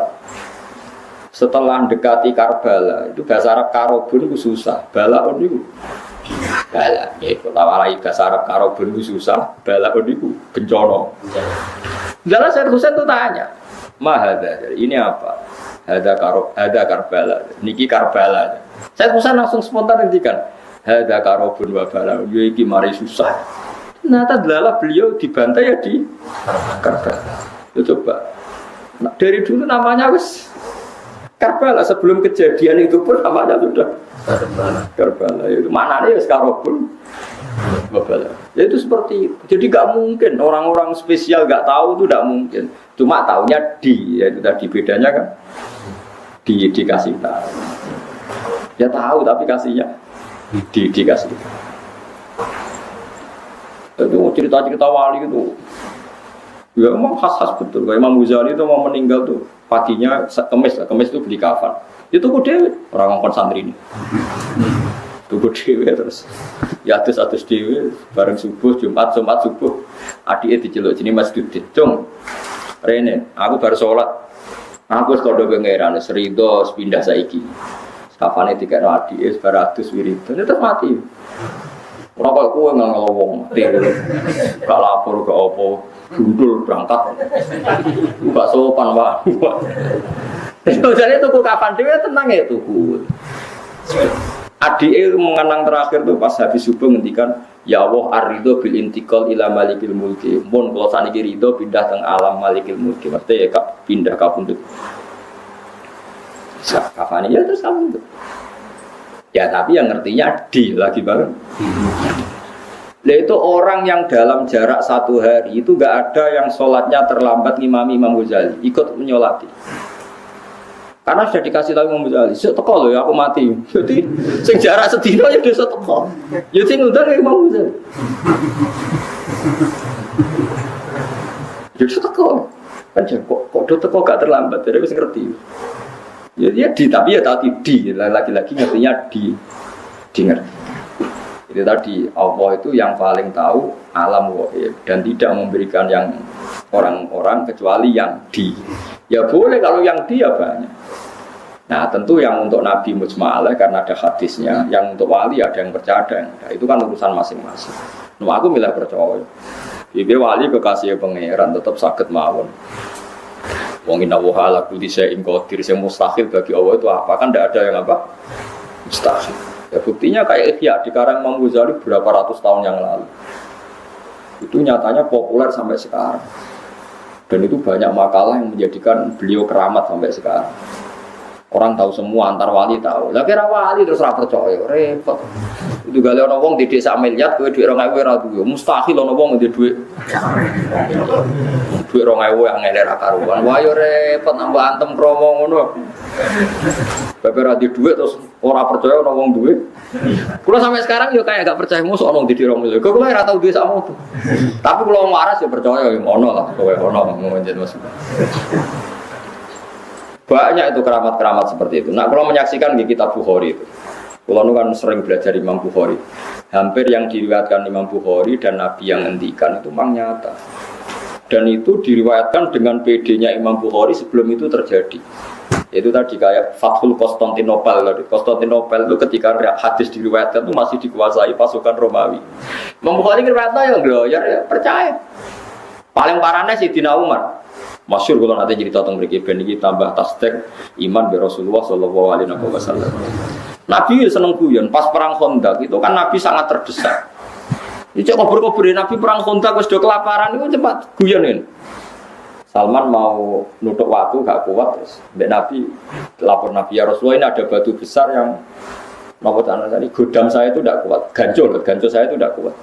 [SPEAKER 2] Setelah mendekati Karbala, itu bahasa Arab karobun itu susah. Balaun itu bala. Ya itu tawalai bahasa Arab karobun itu susah. Balaun itu bencana. Dalam Said Husain itu tanya, "Mahada, ini apa?" Hada Karbala. Niki Karbala. Said Husain langsung spontan ngendikan, "Hada karobun wa bala." Ya iki mari susah. Ternyata adalah beliau dibantai ya di Karbala. Ya coba. Nah, dari dulu namanya wis Karbala, sebelum kejadian itu pun namanya sudah Karbala. Itu maknanya ya sekarang pun Karbala. Ya itu seperti itu. Jadi gak mungkin orang-orang spesial gak tahu itu gak mungkin. Cuma taunya ya itu tadi bedanya kan dikasih tahu. Ya tahu tapi kasihnya dikasih tahu. Itu cerita-cerita wali itu. Ya memang khas-khas betul. Kayak Imam Ghazali itu mau meninggal tuh paginya kemis itu beli kafan. Itu tuku dewe orang ngongkon santri ini. Tuku dewe terus. Ya atus dewe bareng subuh Jumat subuh. Adike diceluk jenenge Mas Dudit. Cung. Rene, aku baru sholat. Aku wis kandha pangeran Serido pindah saiki. Kafane dikene adike bar adus wiridan terus mati. Ora kok kowe ngomong mati. Gak lapor gak apa. Gundul berangkat, gak sopan pak. Jadi tuku kapan dia tenang ya tuku. Adik mengenang terakhir tuh pas habis subuh ngendikan, ya Allah ar-ridho bil intiqal ila malikil mulki. Mun kalau saniki ridho pindah teng alam malikil mulki. Maksudnya ya pindah kapundhut. Kapan ya terus kamu tuh. Ya tapi yang ngertinya di lagi bareng. Nah itu orang yang dalam jarak 1 hari itu gak ada yang sholatnya terlambat ngimami Imam Ghazali ikut menyolati karena sudah dikasih tahu Imam Ghazali teko loh ya aku mati jadi sing jarak sedina ya bisa teko ya sing ngundang Imam Ghazali jadi teko kan kok do teko gak terlambat jadi bisa ngerti ya tapi ya tadi di lagi-lagi ngertinya di ngerti. Itu tadi Allah itu yang paling tahu alam ghaib dan tidak memberikan yang orang-orang kecuali yang di. Ya boleh kalau yang di ya banyak. Nah tentu yang untuk Nabi mujma'alah karena ada hadisnya, yang untuk wali ada yang percaya, nah, itu kan urusan masing-masing. Nah aku milih percaya. Ibe wali kekasih pangeran tetap sakit mawon. Wong inna wa ala kulli syai'in qadir, yang mustahil bagi Allah itu apa? Kan tidak ada yang apa? Mustahil. Ya buktinya kayak Ihya di karang Imam Ghazali berapa ratus tahun yang lalu. Itu nyatanya populer sampai sekarang. Dan itu banyak makalah yang menjadikan beliau keramat sampai sekarang. Orang tahu semua, antar wali tahu. Lah kira wali terus ora percaya, repot. Itu gale ana wong di desa miliar, kowe dhuwit 2000 ora duwe. Mustahil ana wong ndek dhuwit. Dhuwit 2000 yang ngene ra karuan. Wah yo repot nambah antem promo ngono. Bapak ra di dhuwit terus ora percaya ana wong duwe. Kula sampai sekarang yo kayak gak percaya musuh ana ndek 2000. Kok kula ora tau duwe sakmu. Tapi kula waras yo percaya yo ono lah, kowe ono ngono jeneng Mas. Banyak itu keramat-keramat seperti itu. Nah, kalau menyaksikan di kitab Bukhari itu, kalau kan sering belajar Imam Bukhari, hampir yang diriwayatkan Imam Bukhari dan Nabi yang ngendikan itu memang nyata. Dan itu diriwayatkan dengan PD-nya Imam Bukhari sebelum itu terjadi. Itu tadi kayak Fathul Konstantinopel. Konstantinopel itu ketika hadis diriwayatkan itu masih dikuasai pasukan Romawi. Imam Bukhari riwayatnya yang gloyer ya percaya. Paling parahnya Sayyidina Umar. Masyhur kalau nanti cerita tentang mereka ini tambah tasdek iman bi Rasulullah sallallahu alaihi wasallam. Nabi seneng guyon pas perang Khandaq itu kan Nabi sangat terdesak. Ini kubur-kuburin Nabi perang Khandaq wis do kelaparan itu cepat guyon ini. Salman mau nutuk waktu gak kuat terus mbek Nabi lapor Nabi ya Rasulullah ini ada batu besar yang napa tadi godam saya itu tidak kuat, gancur saya itu tidak kuat.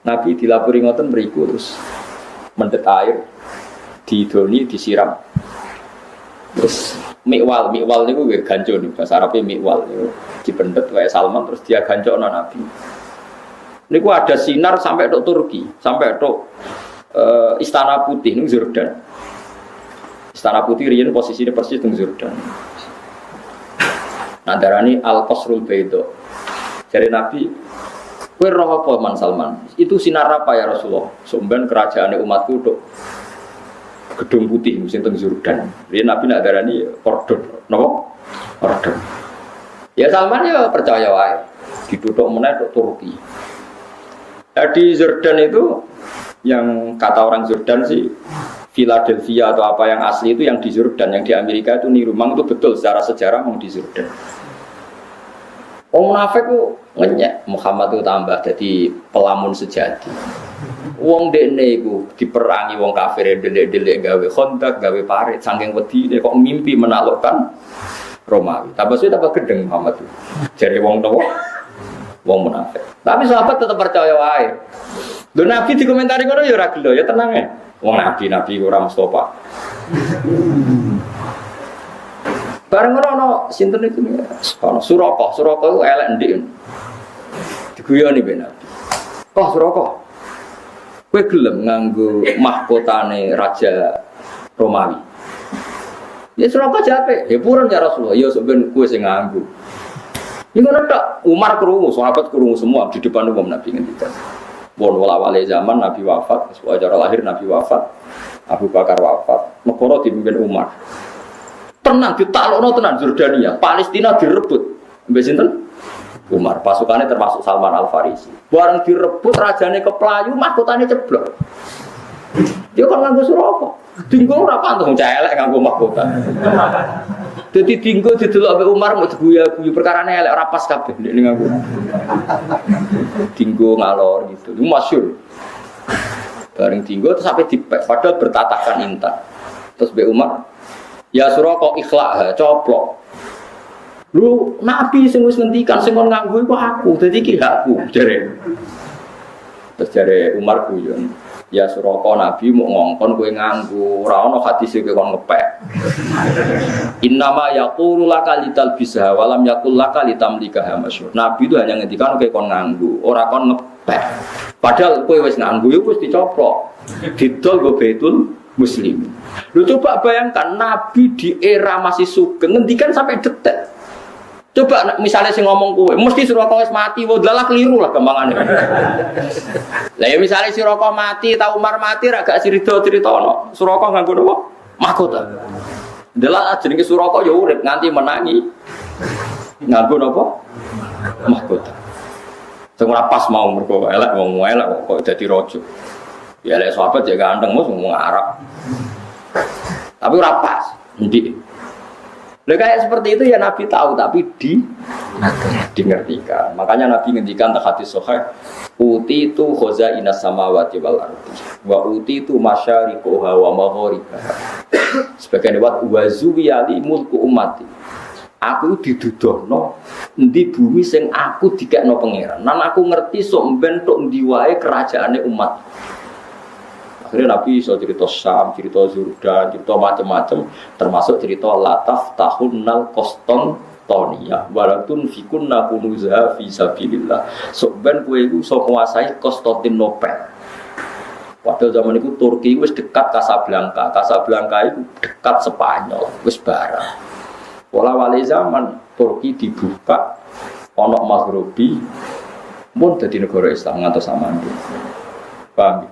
[SPEAKER 2] Nabi dilapori ngoten mriku terus mendet air didoni disiram. Terus mikwal niku nggih ganco niku bahasa Arabe mikwal niku dipendet wae Salman terus dia gancokno Nabi. Niku ada sinar sampai tok Turki, sampai tok Istana Putih ning Jordan. Istana Putih riyen posisine persis ning Jordan. Nah darani Al-Qasrul Baida. Jadi Nabi, kowe roh apa Man Salman? Itu sinar apa ya Rasulullah? Sampeyan kerajaan umatku tok Gedung Putih musim teng Jordan. Riyen Nabi nak darani kordon, napa? Kordon. Ya Salman ya percaya wae. Dituthuk meneh tok Turki. Di Jordan itu yang kata orang Jordan sih Philadelphia atau apa yang asli itu yang di Jordan, yang di Amerika itu niru. Memang itu betul secara sejarah memang di Jordan. Wong munafik ku ngenyek Muhammad itu tambah jadi pelamun sejati. Wong dekne iku diperangi wong kafir delik-delik gawe Khandaq, gawe parit saking wedine kok mimpi menaklukkan Romawi. Tambah suwe tambah gedeng Muhammad itu. Jare wong nopo? Wong munafik. Tapi sahabat tetap percaya wae. Lho Nabi dikomentari ngono ya ora gelo, ya tenang ya. Wong nabi ora Mustafa. Bareng ngono sinten itu Suraka itu elek ndik. Diguyoni ben Nabi. Kok Suraka? Kowe gelem nganggo mahkotane raja Romawi. Ya Suraka jape, ya purun ya Rasulullah, ya sampeyan kowe sing nganggo. Ini kan ada Umar kerungu, sahabat kerungu semua di depan umum Nabi ngendikan. Bon wala-wale zaman Nabi wafat, sejarah lahir Nabi wafat, Abu Bakar wafat, negara dipimpin Umar. Tenang ditaklukno tenan Jordania, Palestina direbut. Mbek sinten? Umar. Pasukannya termasuk Salman Al-Farisi. Bareng direbut rajane keplayu, mahkotane ceblok. Dia kan nganggo Suraka. Dinggo ora pantun celek nganggo mahkota. Dadi dinggo didelok ambek Umar mau diguyu-guyu perkarane elek ora pas kabeh nek nganggo. Dinggo ngalor gitu. Itu masyhur. Bareng dinggo terus sampai dipek padahal bertatakan intan. Terus mbek Umar, ya Suraka ikhlak coplok. Lu Nabi sing wis ngendikan sing kon nganggo iku aku, dadi iki hakku jare. Terus jare Umar guyon. Ya Suraka Nabi mau ngongkon kowe nganggo, ora ana hadis kowe kon ngepek. Innama yaqulu laka litalbisha wa lam yaqul laka litamlikaha masyhur. Nabi itu hanya ngendikan kowe kon nganggo, ora kon ngepek. Padahal kowe wis nganggo ya wis dicoplok. Didol go Baitul Muslim. Lu coba bayangkan Nabi di era masih sugeng ngendikan sampai detik. Coba misalnya sing ngomong kowe, mesti Suraka wis mati, wong dalah keliru lah gampangane. Lah ya misalnya Suraka mati, ta Umar mati ra gak critono. Suraka nganggo napa? Mahkota. Dalah jenenge Suraka ya urip nganti menangi. Nganggo napa? Mahkota. Sing ora pas mau mergo elek wong elek kok dadi raja. Ya elek sahabat ya ganteng mos wong Arab. Tapi ora pas, ndik. Lah kayak seperti itu ya Nabi tahu tapi dingertikan. Makanya Nabi ngendikan hadis sahih, uti itu khazainas samawati wal ardi wa uti itu masyariquha wa magharibaha. Sebagian lewat wazuwiyali mulku ummati. Aku didudohno endi bumi sing aku dikekno pangeran. Nan aku ngerti sok mben tok ndi wae kerajaane umat. Akhirnya Nabi so cerita Syam, cerita Jordan, cerita macam-macam, termasuk cerita Lataf Tahunnal Koston Tonia, walatun fikunna kunuza fi sabilillah. Soben kue itu so menguasai Konstantinopel. Padahal zaman itu Turki wis dekat Casablanca, Casablanca itu dekat Spanyol, wis barang. Wala-wali zaman Turki dibuka, onok Maghribi, pun jadi negara Islam ngantos samangke.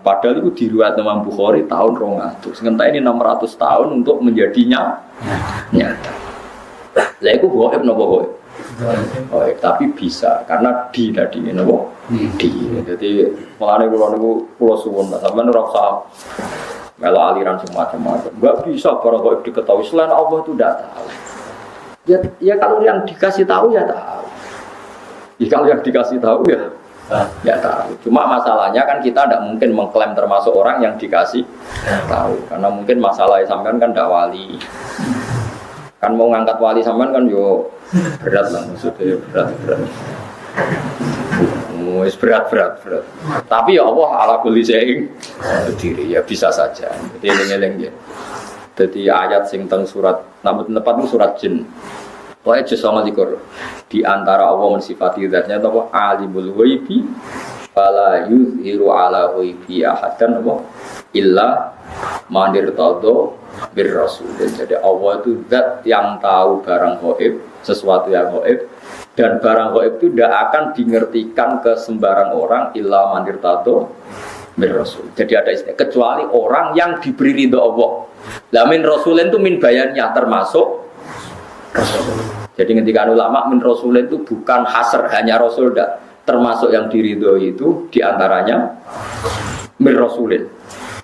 [SPEAKER 2] Padahal itu diriwayat Imam Bukhari tahun 200. Sementara ini 600 tahun untuk menjadinya nyata. Lah iku gaib napa gaib? Gaib, tapi bisa karena di tadi napa? Di. Jadi mulane kula suwun sampeyan ora usah melo aliran semacam-macam. Enggak bisa para gaib diketahui selain Allah itu tidak tahu. Ya kalau yang dikasih tahu ya tahu. Ya kalau yang dikasih tahu ya tahu. Cuma masalahnya kan kita tidak mungkin mengklaim termasuk orang yang dikasih tahu. Karena mungkin masalahnya sampean kan tidak wali. Kan mau ngangkat wali sampean kan yo berat lah maksudnya berat. Wis berat. Tapi ya Allah ala kulli syai'in qadir, ya bisa saja. Jadi eling-eling ya. Jadi ayat sing teng surat namun tepat itu surat Jin. Pokoke juz 29. Di antara Allah mensifati zatnya apa alimul ghaibi fala yuzhiru ala ghaibi ahadan apa illa man irtadha bir rasul. Jadi Allah itu zat yang tahu barang gaib, sesuatu yang gaib. Dan barang gaib itu tidak akan dimengertikan ke sembarang orang illa mandir tato min rasul. Jadi ada istilah kecuali orang yang diberi ridho Allah. Lah min rasulin itu min bayannya termasuk rasul. Jadi ketika ulama min rasulin itu bukan hasr hanya rasul dah. Termasuk yang diridhoi itu diantaranya min rasulin.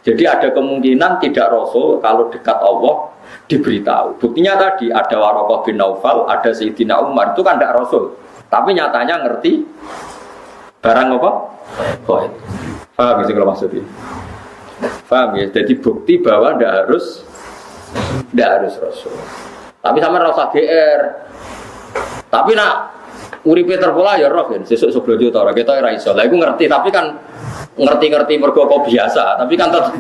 [SPEAKER 2] Jadi ada kemungkinan tidak rasul kalau dekat Allah diberitahu. Buktinya tadi ada Waraqah bin Naufal, ada Sayyidina Umar, itu kan tidak rasul. Tapi nyatanya ngerti barang apa? Gaib. Paham sih kalau maksudnya? Paham ya? Jadi bukti bahwa tidak harus rasul. Tapi sama rasa GR. Tapi nak uripe terpola ya roh kan. Sesuk sebelum juta orang kita ora iso. Lah iku ngerti, tapi kan ngerti mergo kok biasa. Tapi kan tetep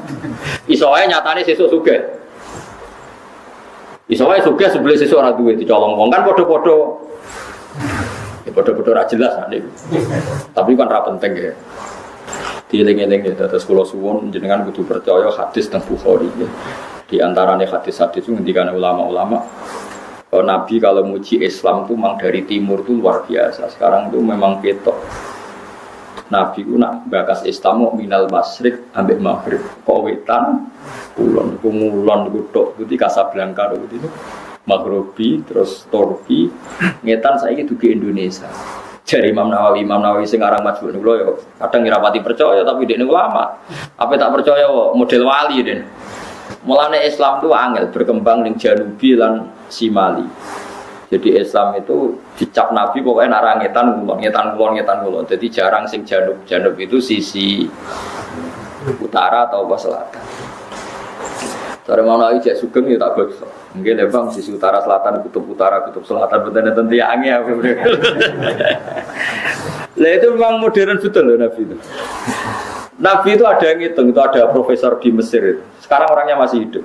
[SPEAKER 2] iso ae nyatane sesuk sugih. Isowae sugih sebelah sesuk ora duwe dicolong wong kan padha-padha. Ya padha-padha ora jelas nek. Tapi kan ra penting ya. Dieling-eling ya terus kula suwun jenengan kudu percaya hadis teng Bukhari ya. Di antarane hadis-hadis itu ngendikane ulama-ulama Nabi kalau muji Islam itu memang dari timur itu luar biasa. Sekarang itu memang ketok. Nabi ku nak bakas Islam mau minal masyrik ambek maghrib kok wetan kulon iku tok putih Casablanca itu Maghribi terus Turki ngetan saiki dugi Indonesia. Jari Imam Nawawi sing aran majmu niku lho kadang ngrapati percaya tapi dekne ulama. Apa tak percaya model wali den. Mulane Islam itu angel berkembang ning Janubi lan Simali. Jadi Islam itu dicap Nabi pokoknya nak ngetan kulon. Jadi jarang sing janub itu sisi utara atau selatan. Cara mana aja sugeng ya tak bagus. Mungkin lebang sisi utara, kutub selatan betul tentu ya angin apa Lah itu memang modern betul loh Nabi itu. Nabi itu ada yang ngitung, itu ada profesor di Mesir itu. Sekarang orangnya masih hidup.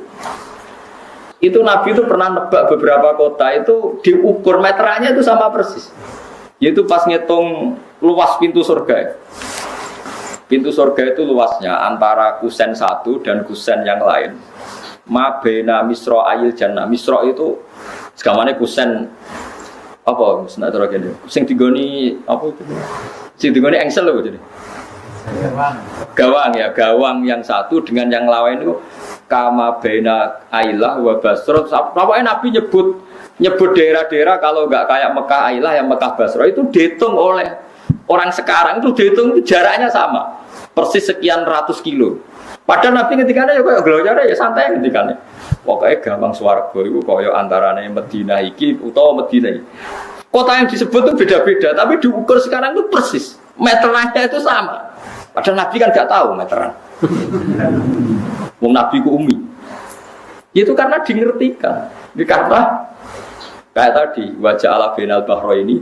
[SPEAKER 2] Itu Nabi itu pernah nebak beberapa kota itu diukur meterannya itu sama persis. Yaitu pas ngitung luas pintu surga. Pintu surga itu luasnya antara kusen satu dan kusen yang lain. Mabena misro ayil jannah. Misro itu segamane kusen apa? Senak terus gini. Sing digoni apa itu? Sing digoni engsel loh jadi. Gawang yang satu dengan yang lain itu kama bena Ailah wa Basra. Pokoknya Nabi nyebut daerah-daerah kalau enggak kayak Mekah Ailah yang Mekah Basra itu dihitung oleh orang sekarang itu dihitung itu jaraknya sama. Persis sekian ratus kilo. Padahal Nabi ketika ya kayak gelojarnya ya santai ketika pokoknya gampang swarga itu kayak antarane Madinah iki utawa Madinah iki. Kota yang disebut itu beda-beda tapi diukur sekarang itu persis. Meterannya itu sama. Padahal Nabi kan enggak tahu meteran. Wong Nabi ku umi. Itu karena dingertikan. Karena kayak tadi wajah ala binal bahro ini.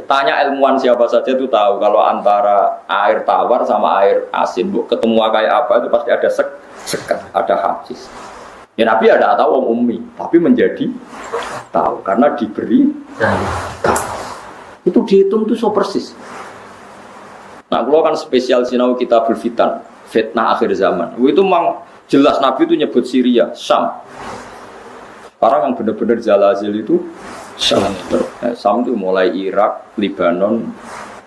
[SPEAKER 2] Tanya ilmuwan siapa saja itu tahu kalau antara air tawar sama air asin, bu, ketemu kayak apa itu pasti ada sekat, ada hadis. Ya Nabi ada tahu wong umi, tapi menjadi tahu karena diberi tahu. Itu dihitung itu so persis. Nah, kalau kan spesial sinau kitabul fitan, fitnah akhir zaman. Itu memang jelas Nabi itu nyebut Syria, Syam. Sekarang yang benar-benar zalazil itu Syam. Syam itu mulai Irak, Lebanon,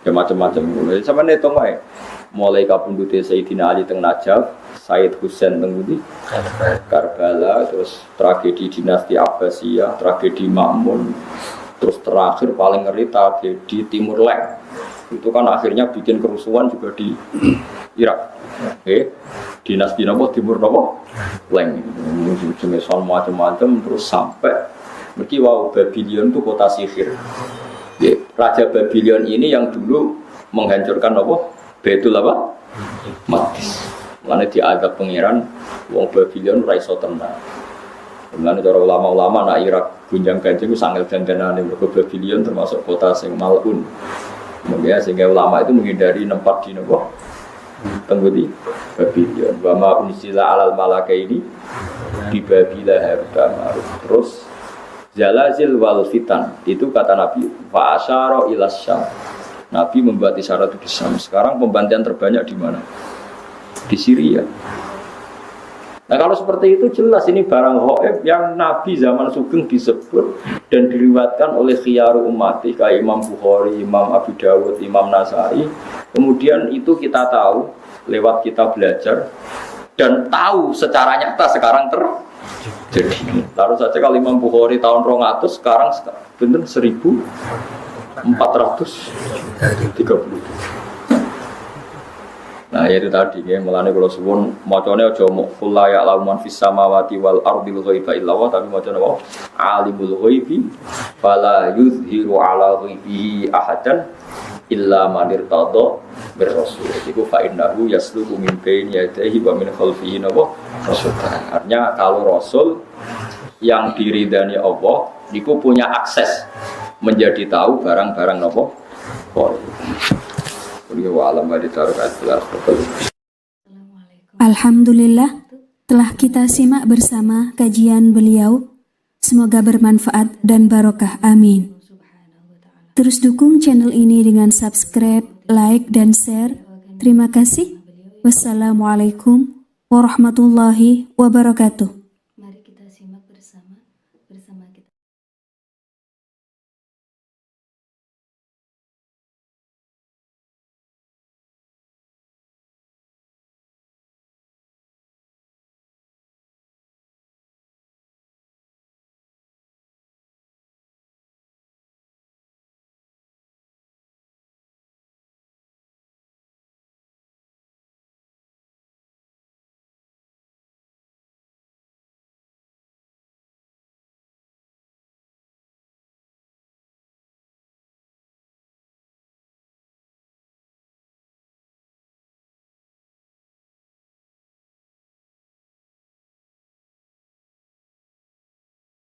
[SPEAKER 2] ya macam-macam. Sampai netung wae. Mulai kapundute Sayyidina Ali teng Najaf, Said Husain teng Karbala, terus tragedi dinasti Abbasiyah, tragedi Ma'mun, terus terakhir paling ngeri tragedi Timur Leng. Itu kan akhirnya bikin kerusuhan juga di Irak. Dinasti napa Timur napa Leng. Jenis macam-macam terus sampai mergi wow Babylon itu kota sihir. Raja Babylon ini yang dulu menghancurkan apa? Baitul apa? Maqdis. Mulane diadab pangeran wong Babylon ora iso tenang. Mulane cara ulama-ulama nak Irak gunjang-ganjing ku sangel dandanane mergo Babylon termasuk kota sing malun. Ya, sehingga ulama itu menghindari nempat di nopo tenggudi Babylon. Wa ma unsila alal malaka ini di Babila harta terus zalazil wal fitan itu kata Nabi fa asyara ila syam. Nabi membuat isyarat di Syam. Sekarang pembantian terbanyak di mana? Di Syria. Nah kalau seperti itu jelas ini barang ghaib yang Nabi zaman Sugeng disebut dan diriwayatkan oleh khiyaru ummati kayak Imam Bukhari, Imam Abu Dawud, Imam Nasai. Kemudian itu kita tahu lewat kita belajar dan tahu secara nyata sekarang terjadi. Taruh saja kalau Imam Bukhari tahun 200 sekarang benar 1430. Nah itu tadi ya, mulane kalau suwun macane aja mok kula ya lamun fis samawati wal ardil ghaiba illa wa, tapi macane apa alimul ghaibi fala yuzhiru ala ghaibihi ahadan illa man irtada bir rasul. Iku fa innahu yasluku min baini yadayhi wa min khalfihi rasul. Artinya kalau rasul yang diridani Allah niku punya akses menjadi tahu barang-barang napa kok.
[SPEAKER 3] Alhamdulillah, telah kita simak bersama kajian beliau. Semoga bermanfaat dan barokah. Amin. Terus dukung channel ini dengan subscribe, like, dan share. Terima kasih. Wassalamualaikum warahmatullahi wabarakatuh.